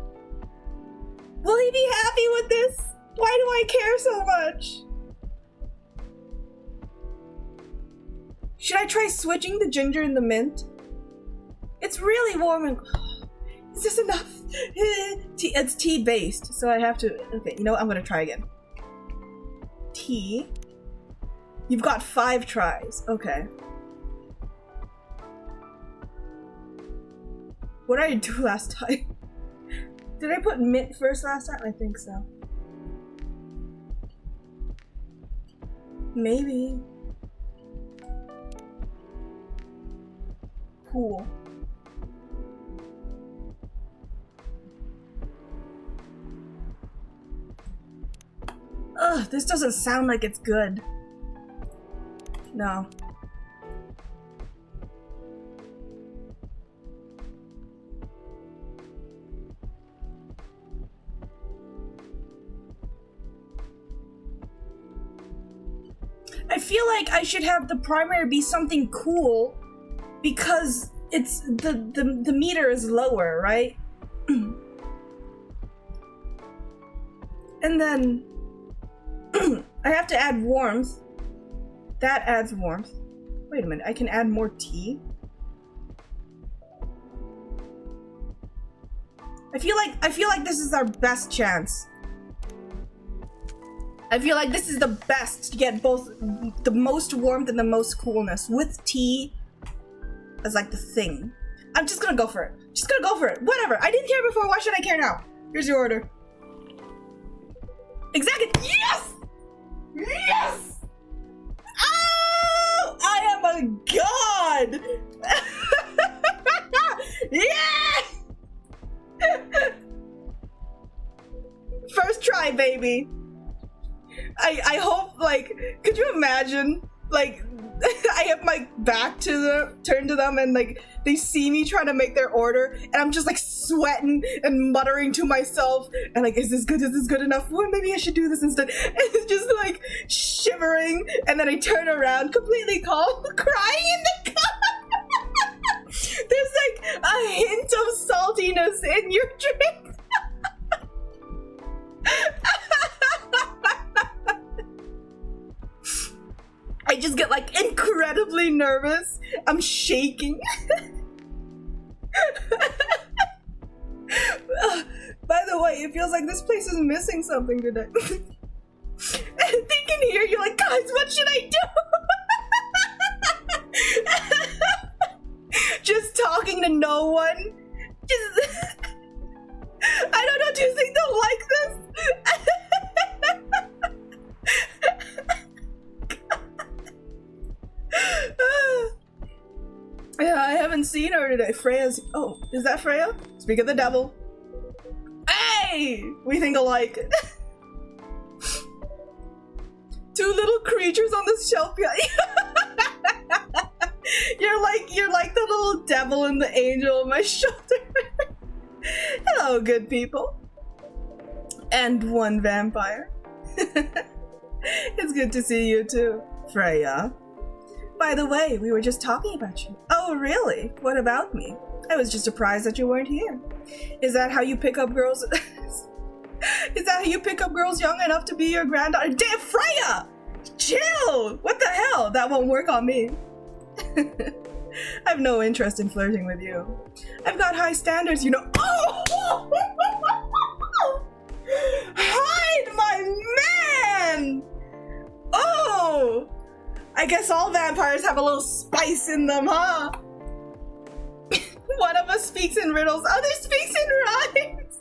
Will he be happy with this? Why do I care so much? Should I try switching the ginger and the mint? It's really warm and... Is this enough? It's tea based, so I have to... Okay, you know what? I'm gonna try again. Tea. You've got 5 tries. Okay. What did I do last time? Did I put mint first last time? I think so. Maybe. Cool. Ugh, this doesn't sound like it's good. No. I feel like I should have the primary be something cool because it's the meter is lower, right? And then I have to add warmth. That adds warmth. Wait a minute, I can add more tea? I feel like this is our best chance. I feel like this is the best to get both the most warmth and the most coolness with tea as like the thing. I'm just gonna go for it. Just gonna go for it. Whatever. I didn't care before. Why should I care now? Here's your order. Exactly. Yes! Yes! Oh! I am a god! Yeah! First try, baby. I hope, like, could you imagine, like, I have my back to turned to them and, like, they see me trying to make their order and I'm just, like, sweating and muttering to myself and, like, is this good enough? Well, maybe I should do this instead. And it's just, like, shivering and then I turn around completely calm, crying in the cup. There's, like, a hint of saltiness in your drink. I just get like incredibly nervous. I'm shaking. By the way, it feels like this place is missing something today. I think in here you're like, guys, what should I do? Just talking to no one. Just I don't know, do you think they'll like this? Yeah, I haven't seen her today. Freya's... Oh, is that Freya? Speak of the devil. Hey! We think alike. 2 little creatures on the shelf. You're like the little devil and the angel on my shoulder. Hello, good people. And 1 vampire. It's good to see you too, Freya. By the way, we were just talking about you. Oh, really? What about me? I was just surprised that you weren't here. Is that how you pick up girls? Is that how you pick up girls young enough to be your granddaughter? Damn, Freya! Chill! What the hell? That won't work on me. I have no interest in flirting with you. I've got high standards, you know. Oh! Hide my man! Oh! I guess all vampires have a little spice in them, huh? One of us speaks in riddles, other speaks in rhymes.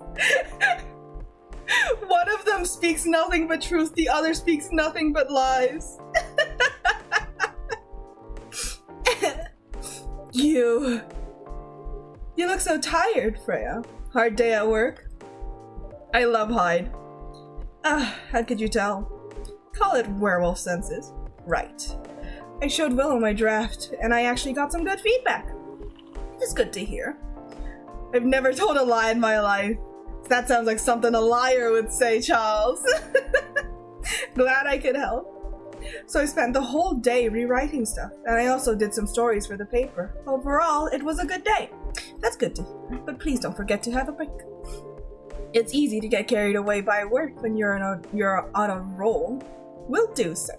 One of them speaks nothing but truth, the other speaks nothing but lies. You look so tired, Freya. Hard day at work? I love Hyde. How could you tell? Call it werewolf senses. Right. I showed Willow my draft, and I actually got some good feedback. It's good to hear. I've never told a lie in my life. That sounds like something a liar would say, Charles. Glad I could help. So I spent the whole day rewriting stuff, and I also did some stories for the paper. Overall, it was a good day. That's good to hear, but please don't forget to have a break. It's easy to get carried away by work when you're on a roll. Will do, sir.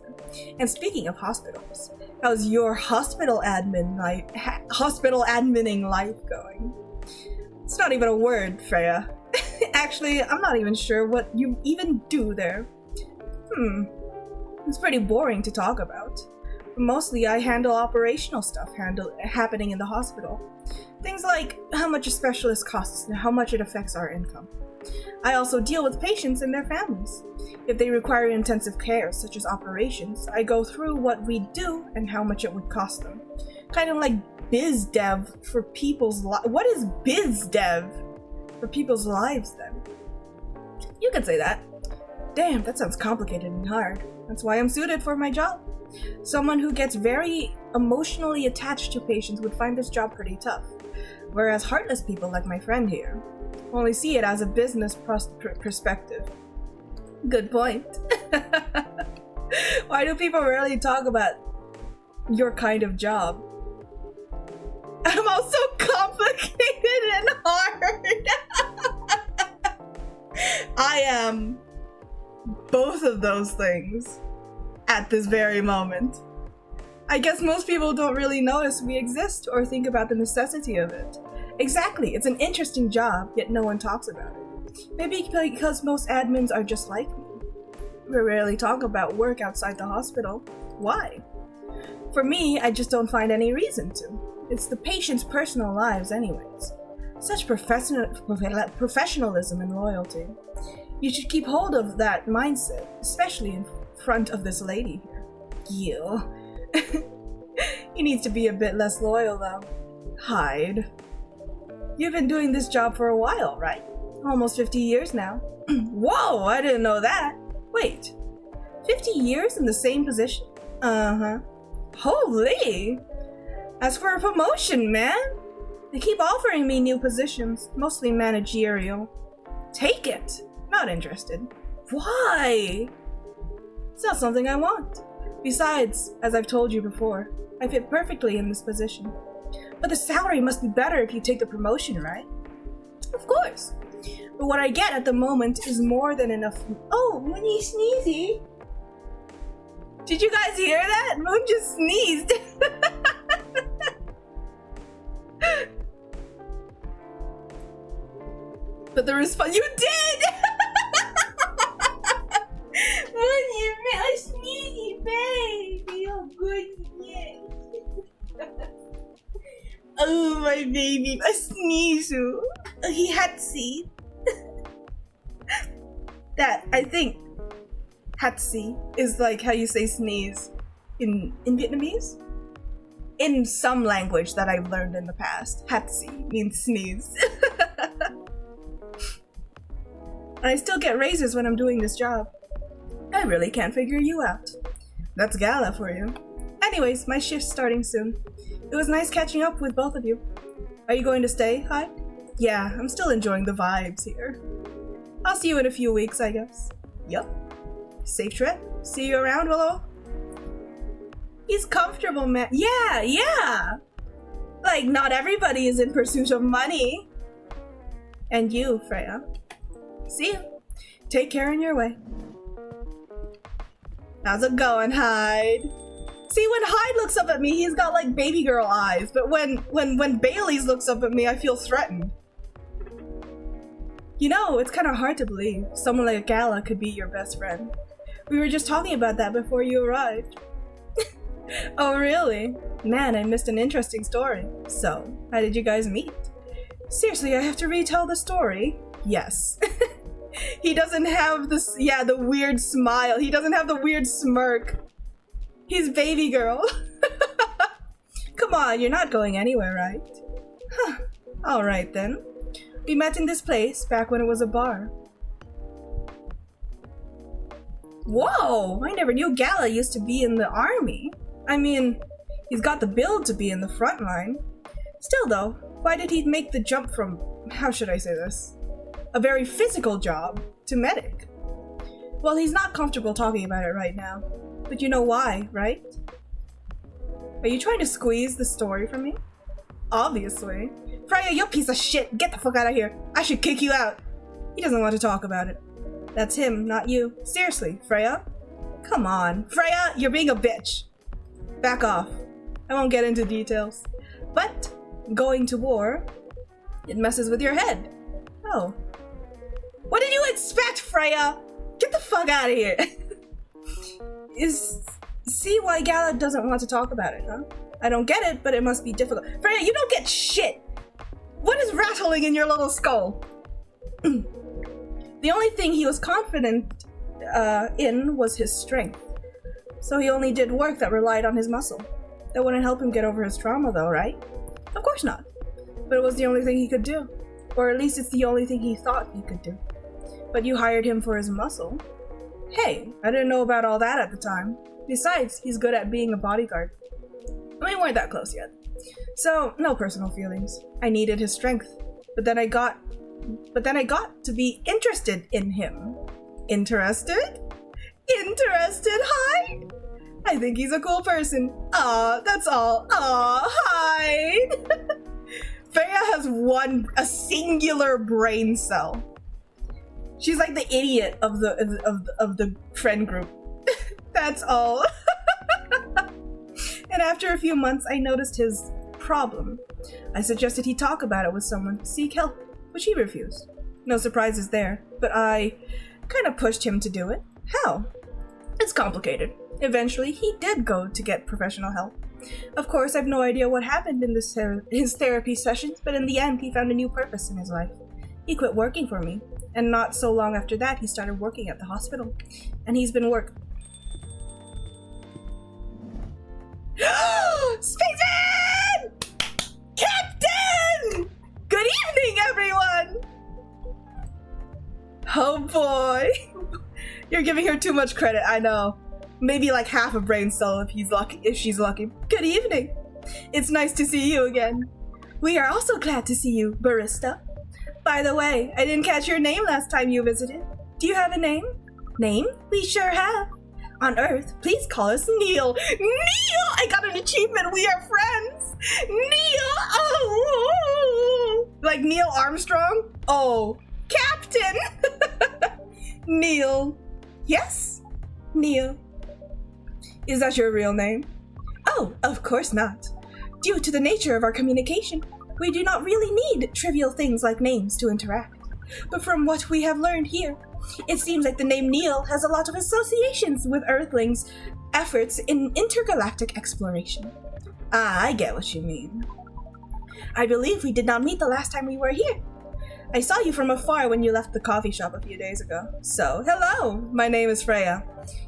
And speaking of hospitals, how's your hospital admining life going? It's not even a word, Freya. Actually, I'm not even sure what you even do there. It's pretty boring to talk about. Mostly I handle operational stuff happening in the hospital. Things like how much a specialist costs and how much it affects our income. I also deal with patients and their families. If they require intensive care, such as operations, I go through what we do and how much it would cost them. Kind of like biz dev for people's lives. What is biz dev for people's lives then? You could say that. Damn, that sounds complicated and hard. That's why I'm suited for my job. Someone who gets very emotionally attached to patients would find this job pretty tough, whereas heartless people like my friend here only see it as a business perspective. Good point. Why do people rarely talk about your kind of job? I'm also complicated and hard. I am both of those things at this very moment. I guess most people don't really notice we exist or think about the necessity of it. Exactly, it's an interesting job, yet no one talks about it. Maybe because most admins are just like me. We rarely talk about work outside the hospital. Why? For me, I just don't find any reason to. It's the patient's personal lives anyways. Such professionalism and loyalty. You should keep hold of that mindset, especially in front of this lady here. You. He needs to be a bit less loyal though. Hyde. You've been doing this job for a while, right? Almost 50 years now. Whoa, I didn't know that. Wait, 50 years in the same position? Uh-huh. Holy! As for a promotion, man! They keep offering me new positions, mostly managerial. Take it! Not interested. Why? It's not something I want. Besides, as I've told you before, I fit perfectly in this position. But the salary must be better if you take the promotion, right? Of course. But what I get at the moment is more than enough. Oh, Moon sneezy. Did you guys hear that? Moon just sneezed. But the response, you did! Moon, you made a sneezy baby. Oh, good. Yeah. Oh, my baby, a sneeze. He had seed. That, I think, hatsi is like how you say sneeze in Vietnamese. In some language that I've learned in the past, hatsi means sneeze. And I still get raises when I'm doing this job. I really can't figure you out. That's Gala for you. Anyways, my shift's starting soon. It was nice catching up with both of you. Are you going to stay, Hyde? Yeah, I'm still enjoying the vibes here. I'll see you in a few weeks, I guess. Yup. Safe trip. See you around, Willow. He's comfortable, man. Yeah! Like, not everybody is in pursuit of money. And you, Freya. See you. Take care on your way. How's it going, Hyde? See, when Hyde looks up at me, he's got like baby girl eyes. But when Bailey's looks up at me, I feel threatened. You know, it's kind of hard to believe someone like Gala could be your best friend. We were just talking about that before you arrived. Oh, really? Man, I missed an interesting story. So, how did you guys meet? Seriously, I have to retell the story? Yes. He doesn't have this, the weird smile. He doesn't have the weird smirk. He's baby girl. Come on, you're not going anywhere, right? Huh. Alright then. We met in this place back when it was a bar. Whoa! I never knew Gala used to be in the army. I mean, he's got the build to be in the front line. Still though, why did he make the jump from, how should I say this? A very physical job to medic? Well, he's not comfortable talking about it right now. But you know why, right? Are you trying to squeeze the story from me? Obviously. Freya, you piece of shit! Get the fuck out of here! I should kick you out! He doesn't want to talk about it. That's him, not you. Seriously, Freya? Come on. Freya, you're being a bitch. Back off. I won't get into details. But going to war, it messes with your head. Oh. What did you expect, Freya? Get the fuck out of here. See why Gala doesn't want to talk about it, huh? I don't get it, but it must be difficult. Freya, you don't get shit. What is rattling in your little skull? The only thing he was confident in was his strength. So he only did work that relied on his muscle. That wouldn't help him get over his trauma though, right? Of course not. But it was the only thing he could do. Or at least it's the only thing he thought he could do. But you hired him for his muscle. Hey, I didn't know about all that at the time. Besides, he's good at being a bodyguard. We weren't that close yet. So, no personal feelings. I needed his strength. But then I got to be interested in him. Interested? Interested, Hyde? I think he's a cool person. That's all. Hyde. Freya has a singular brain cell. She's like the idiot of the friend group. That's all. And after a few months, I noticed his problem. I suggested he talk about it with someone, seek help, which he refused. No surprises there, but I kind of pushed him to do it. How? It's complicated. Eventually, he did go to get professional help. Of course, I have no idea what happened in his therapy sessions, but in the end, he found a new purpose in his life. He quit working for me, and not so long after that, he started working at the hospital. And he's been Spaceman! Captain! Good evening, everyone! Oh boy. You're giving her too much credit, I know. Maybe like half a brain cell if she's lucky. Good evening. It's nice to see you again. We are also glad to see you, Barista. By the way, I didn't catch your name last time you visited. Do you have a name? Name? We sure have. On Earth, please call us Neil. Neil! I got an achievement. We are friends. Neil! Oh! Like Neil Armstrong? Oh. Captain! Neil. Yes? Neil. Is that your real name? Oh, of course not. Due to the nature of our communication, we do not really need trivial things like names to interact. But from what we have learned here, it seems like the name Neil has a lot of associations with Earthlings' efforts in intergalactic exploration. Ah, I get what you mean. I believe we did not meet the last time we were here. I saw you from afar when you left the coffee shop a few days ago. So, hello, my name is Freya.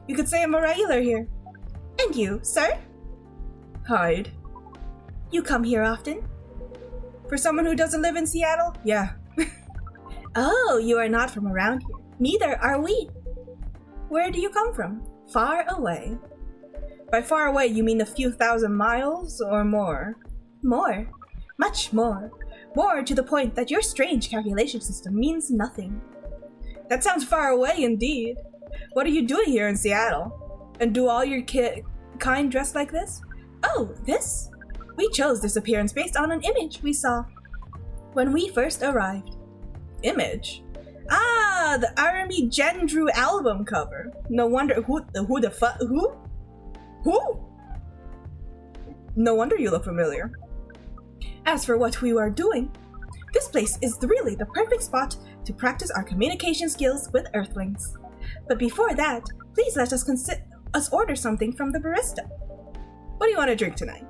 You could say I'm a regular here. And you, sir? Hyde. You come here often? For someone who doesn't live in Seattle? Yeah. Oh, you are not from around here. Neither are we. Where do you come from? Far away. By far away, you mean a few thousand miles or more? More. Much more. More to the point that your strange calculation system means nothing. That sounds far away indeed. What are you doing here in Seattle? And do all your kind dress like this? Oh, this? We chose this appearance based on an image we saw when we first arrived. Image? Ah, the Army Gendrew album cover. No wonder who? No wonder you look familiar. As for what we are doing, this place is really the perfect spot to practice our communication skills with Earthlings. But before that, please let us order something from the barista. What do you want to drink tonight?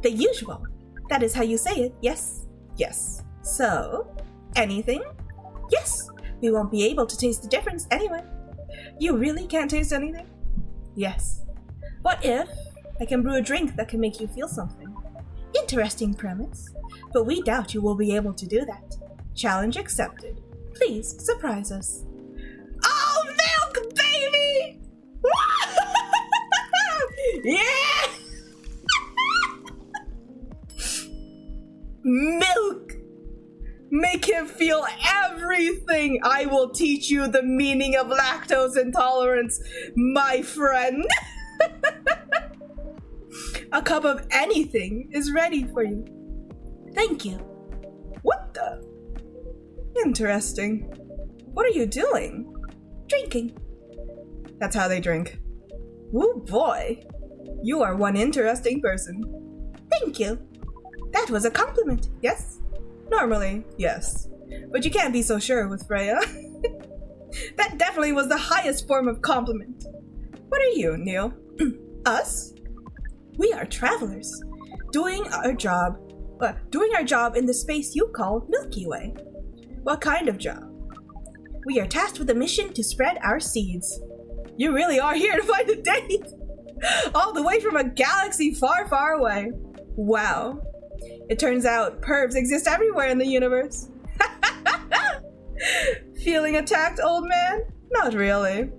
The usual. That is how you say it, yes? Yes. So, anything? Yes. We won't be able to taste the difference anyway. You really can't taste anything? Yes. What if I can brew a drink that can make you feel something? Interesting premise, but we doubt you will be able to do that. Challenge accepted. Please surprise us. Oh, milk, baby! Yeah! Milk! Make him feel everything. I will teach you the meaning of lactose intolerance, my friend. A cup of anything is ready for you. Thank you. What the? Interesting. What are you doing? Drinking. That's how they drink. Woo boy, you are one interesting person. Thank you. That was a compliment, yes? Normally, yes. But you can't be so sure with Freya. That definitely was the highest form of compliment. What are you, Neil? Us? We are travelers, doing our job in the space you call Milky Way. What kind of job? We are tasked with a mission to spread our seeds. You really are here to find a date? All the way from a galaxy far, far away. Wow. It turns out pervs exist everywhere in the universe. Feeling attacked, old man? Not really.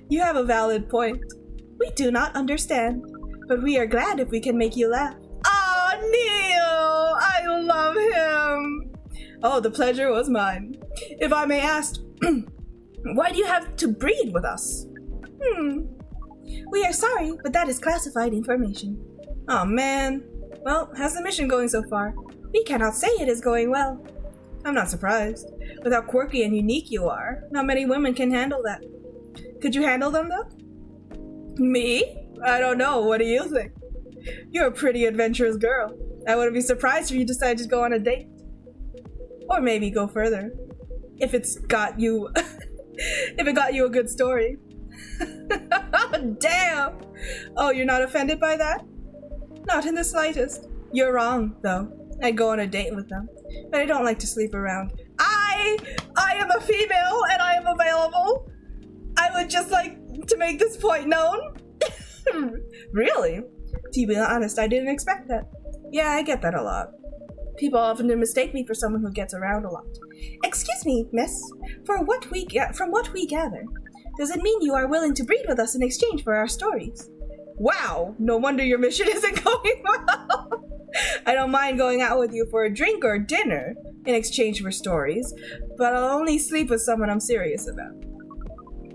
You have a valid point. We do not understand, but we are glad if we can make you laugh. Oh, Neil! I love him! Oh, the pleasure was mine. If I may ask, why do you have to breed with us? We are sorry, but that is classified information. Oh, man. Well, how's the mission going so far? We cannot say it is going well. I'm not surprised. With how quirky and unique you are, not many women can handle that. Could you handle them, though? Me? I don't know. What do you think? You're a pretty adventurous girl. I wouldn't be surprised if you decided to go on a date. Or maybe go further. If it got you a good story. Damn! Oh, you're not offended by that? Not in the slightest. You're wrong, though. I'd go on a date with them, but I don't like to sleep around. I am a female and I am available. I would just like to make this point known. Really? To be honest, I didn't expect that. Yeah, I get that a lot. People often mistake me for someone who gets around a lot. Excuse me, miss. From what we gather, does it mean you are willing to breed with us in exchange for our stories? Wow, no wonder your mission isn't going well. I don't mind going out with you for a drink or dinner in exchange for stories, but I'll only sleep with someone I'm serious about.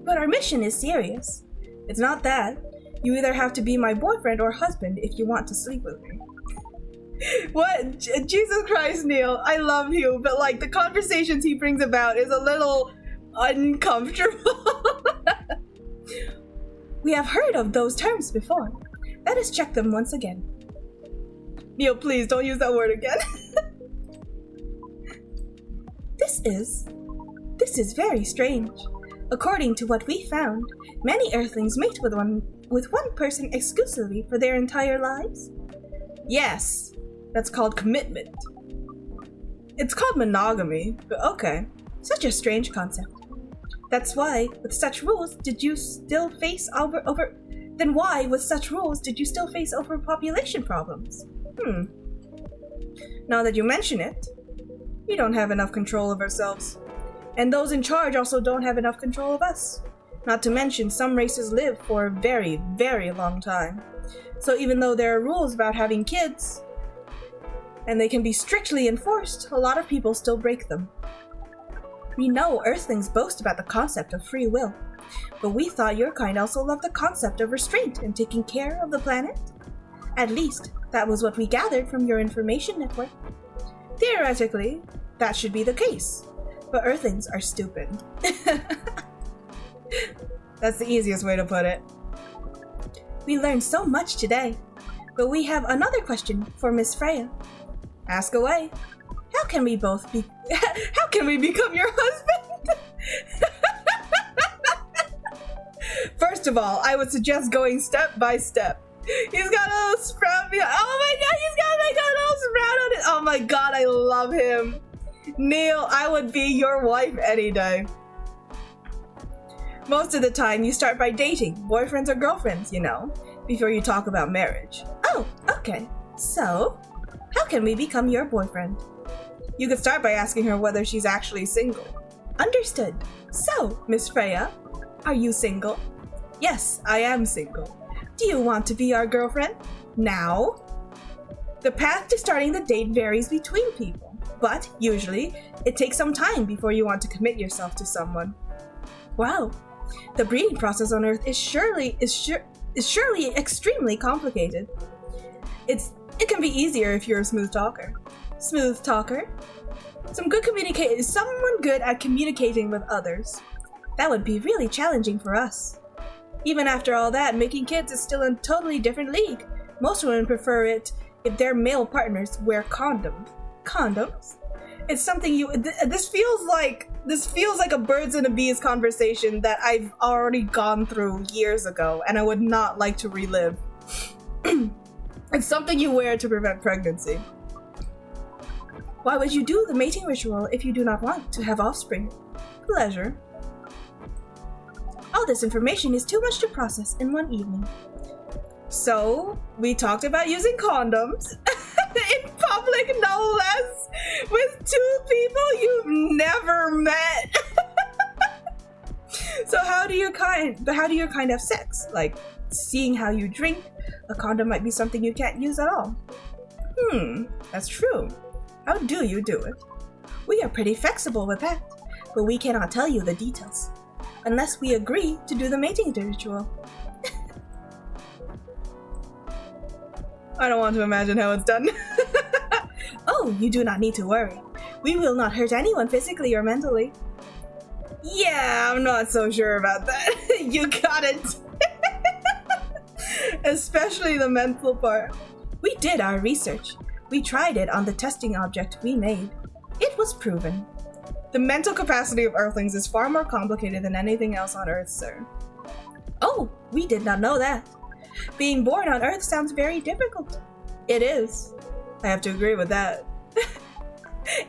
But our mission is serious. It's not that. You either have to be my boyfriend or husband if you want to sleep with me. What? Jesus Christ, Neil, I love you, but like the conversations he brings about is a little uncomfortable. We have heard of those terms before. Let us check them once again. Neil, please don't use that word again. This is very strange. According to what we found, many Earthlings mate with one person exclusively for their entire lives. Yes, that's called commitment. It's called monogamy, but okay. Such a strange concept. That's why, with such rules, did you still face overpopulation problems? Now that you mention it, we don't have enough control of ourselves. And those in charge also don't have enough control of us. Not to mention, some races live for a very, very long time. So even though there are rules about having kids, and they can be strictly enforced, a lot of people still break them. We know Earthlings boast about the concept of free will, but we thought your kind also loved the concept of restraint and taking care of the planet. At least, that was what we gathered from your information network. Theoretically, that should be the case, but Earthlings are stupid. That's the easiest way to put it. We learned so much today, but we have another question for Miss Freya. Ask away. How can we become your husband? First of all, I would suggest going step by step. He's got a little sprout. Oh my god, he's got like a little sprout on it. Oh my god, I love him. Neil, I would be your wife any day. Most of the time, you start by dating, boyfriends or girlfriends, you know, before you talk about marriage. Oh, okay. So, how can we become your boyfriend? You could start by asking her whether she's actually single. Understood. So, Miss Freya, are you single? Yes, I am single. Do you want to be our girlfriend? Now? The path to starting the date varies between people, but usually it takes some time before you want to commit yourself to someone. Wow. The breeding process on Earth is surely extremely complicated. It can be easier if you're a smooth talker. Smooth talker? Someone good at communicating with others. That would be really challenging for us. Even after all that, making kids is still a totally different league. Most women prefer it if their male partners wear condoms. Condoms? It's something this feels like a birds and a bees conversation that I've already gone through years ago, and I would not like to relive. It's something you wear to prevent pregnancy. Why would you do the mating ritual if you do not want to have offspring? Pleasure. All this information is too much to process in one evening. So, we talked about using condoms in public, no less, with two people you've never met. So how do your kind have sex? Like, seeing how you drink, a condom might be something you can't use at all. That's true. How do you do it? We are pretty flexible with that, but we cannot tell you the details, unless we agree to do the mating ritual. I don't want to imagine how it's done. Oh, you do not need to worry. We will not hurt anyone physically or mentally. Yeah, I'm not so sure about that. You got it. Especially the mental part. We did our research. We tried it on the testing object we made. It was proven. The mental capacity of Earthlings is far more complicated than anything else on Earth, sir. Oh, we did not know that. Being born on Earth sounds very difficult. It is. I have to agree with that.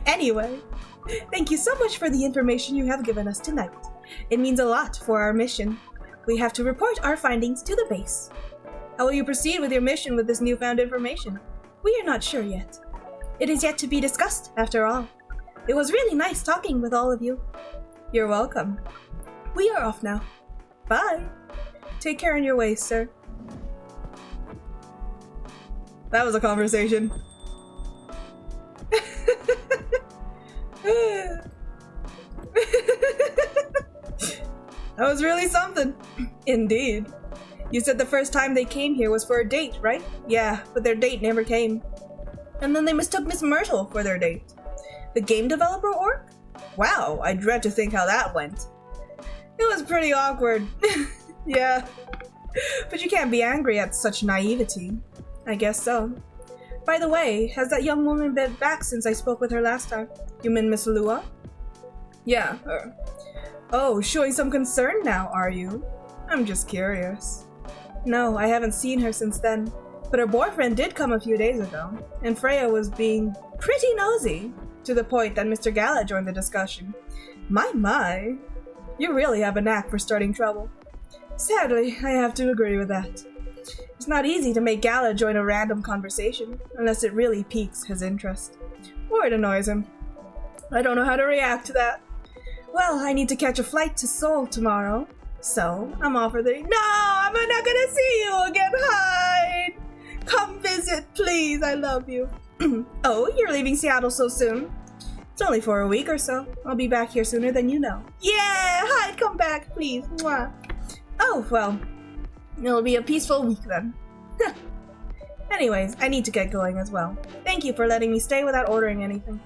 Anyway, thank you so much for the information you have given us tonight. It means a lot for our mission. We have to report our findings to the base. How will you proceed with your mission with this newfound information? We are not sure yet. It is yet to be discussed, after all. It was really nice talking with all of you. You're welcome. We are off now. Bye. Take care on your way, sir. That was a conversation. That was really something. Indeed. You said the first time they came here was for a date, right? Yeah, but their date never came. And then they mistook Miss Myrtle for their date. The game developer orc? Wow, I dread to think how that went. It was pretty awkward. Yeah. But you can't be angry at such naivety. I guess so. By the way, has that young woman been back since I spoke with her last time? You mean Miss Lua? Yeah, her. Oh, showing some concern now, are you? I'm just curious. No, I haven't seen her since then. But her boyfriend did come a few days ago, and Freya was being pretty nosy, to the point that Mr. Gala joined the discussion. My, you really have a knack for starting trouble. Sadly, I have to agree with that. It's not easy to make Gala join a random conversation, unless it really piques his interest. Or it annoys him. I don't know how to react to that. Well, I need to catch a flight to Seoul tomorrow, so I'm off for the— No, I'm not gonna see you again, Hyde! Come visit, please, I love you. Oh, you're leaving Seattle so soon? It's only for a week or so. I'll be back here sooner than you know. Yeah, Hyde, come back, please. Mwah. Oh, well, it'll be a peaceful week then. Anyways, I need to get going as well. Thank you for letting me stay without ordering anything.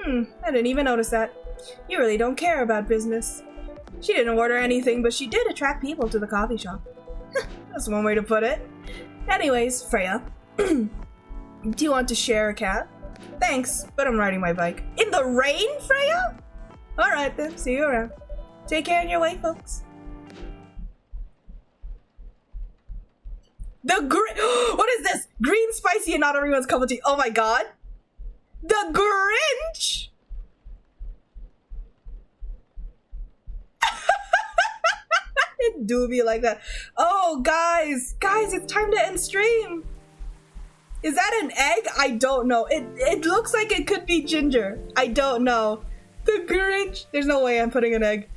I didn't even notice that. You really don't care about business. She didn't order anything, but she did attract people to the coffee shop. That's one way to put it. Anyways, Freya. Do you want to share a cab? Thanks, but I'm riding my bike. In the rain, Freya? Alright then, see you around. Take care on your way, folks. What is this? Green, spicy, and not everyone's cup of tea. Oh my god. The Grinch? It do be like that. Oh, guys, it's time to end stream. Is that an egg? I don't know. It looks like it could be Ginger. I don't know. The Grinch. There's no way I'm putting an egg.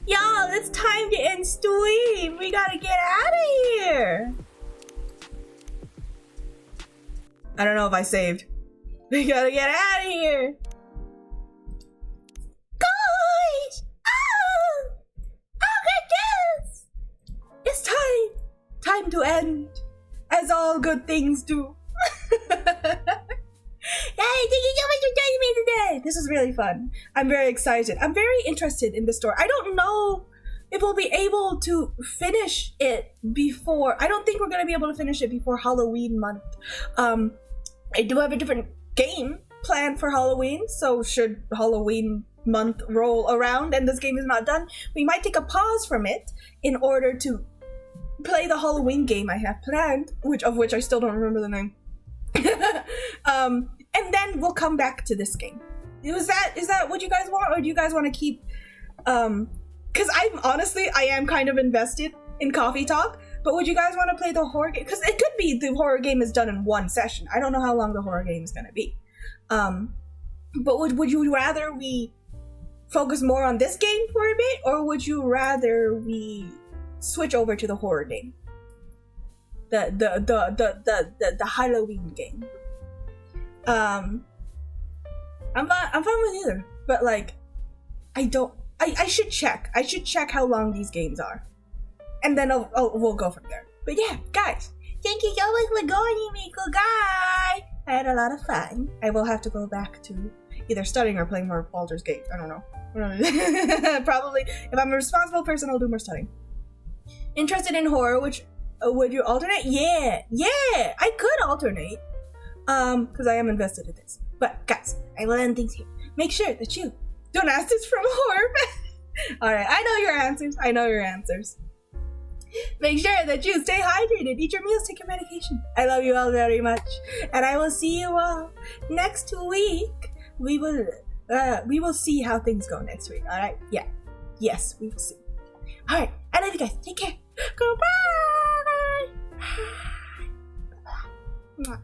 Y'all, it's time to end stream. We gotta get out of here. I don't know if I saved. We gotta get out of here. Guys! Oh! Yes! It's time. Time to end. As all good things do. Hey, thank you so much for joining me today. This was really fun. I'm very excited. I'm very interested in this story. I don't know if we'll be able to finish it before. I don't think we're gonna be able to finish it before Halloween month. I do have a different game planned for Halloween, so should Halloween month roll around and this game is not done, we might take a pause from it in order to play the Halloween game I have planned, of which I still don't remember the name. And then we'll come back to this game. Is that what you guys want, or do you guys want to keep? Because I am kind of invested in Coffee Talk. But would you guys want to play the horror game? Because it could be the horror game is done in one session. I don't know how long the horror game is gonna be. But would you rather we focus more on this game for a bit, or would you rather we switch over to the horror game? The Halloween game. I'm fine with either, but like, I should check. I should check how long these games are, and then we'll go from there. But yeah, guys, thank you so much for joining me, cool guy. I had a lot of fun. I will have to go back to either studying or playing more Baldur's Gate. I don't know. Probably, if I'm a responsible person, I'll do more studying. Interested in horror, which would you alternate? Yeah, I could alternate. Because I am invested in this. But guys, I will end things here. Make sure that you don't ask this from horror. Alright, I know your answers. Make sure that you stay hydrated, eat your meals, take your medication. I love you all very much. And I will see you all next week. We will see how things go next week, alright? Yeah. Yes, we will see. Alright, I love you guys. Take care. Goodbye. Bye.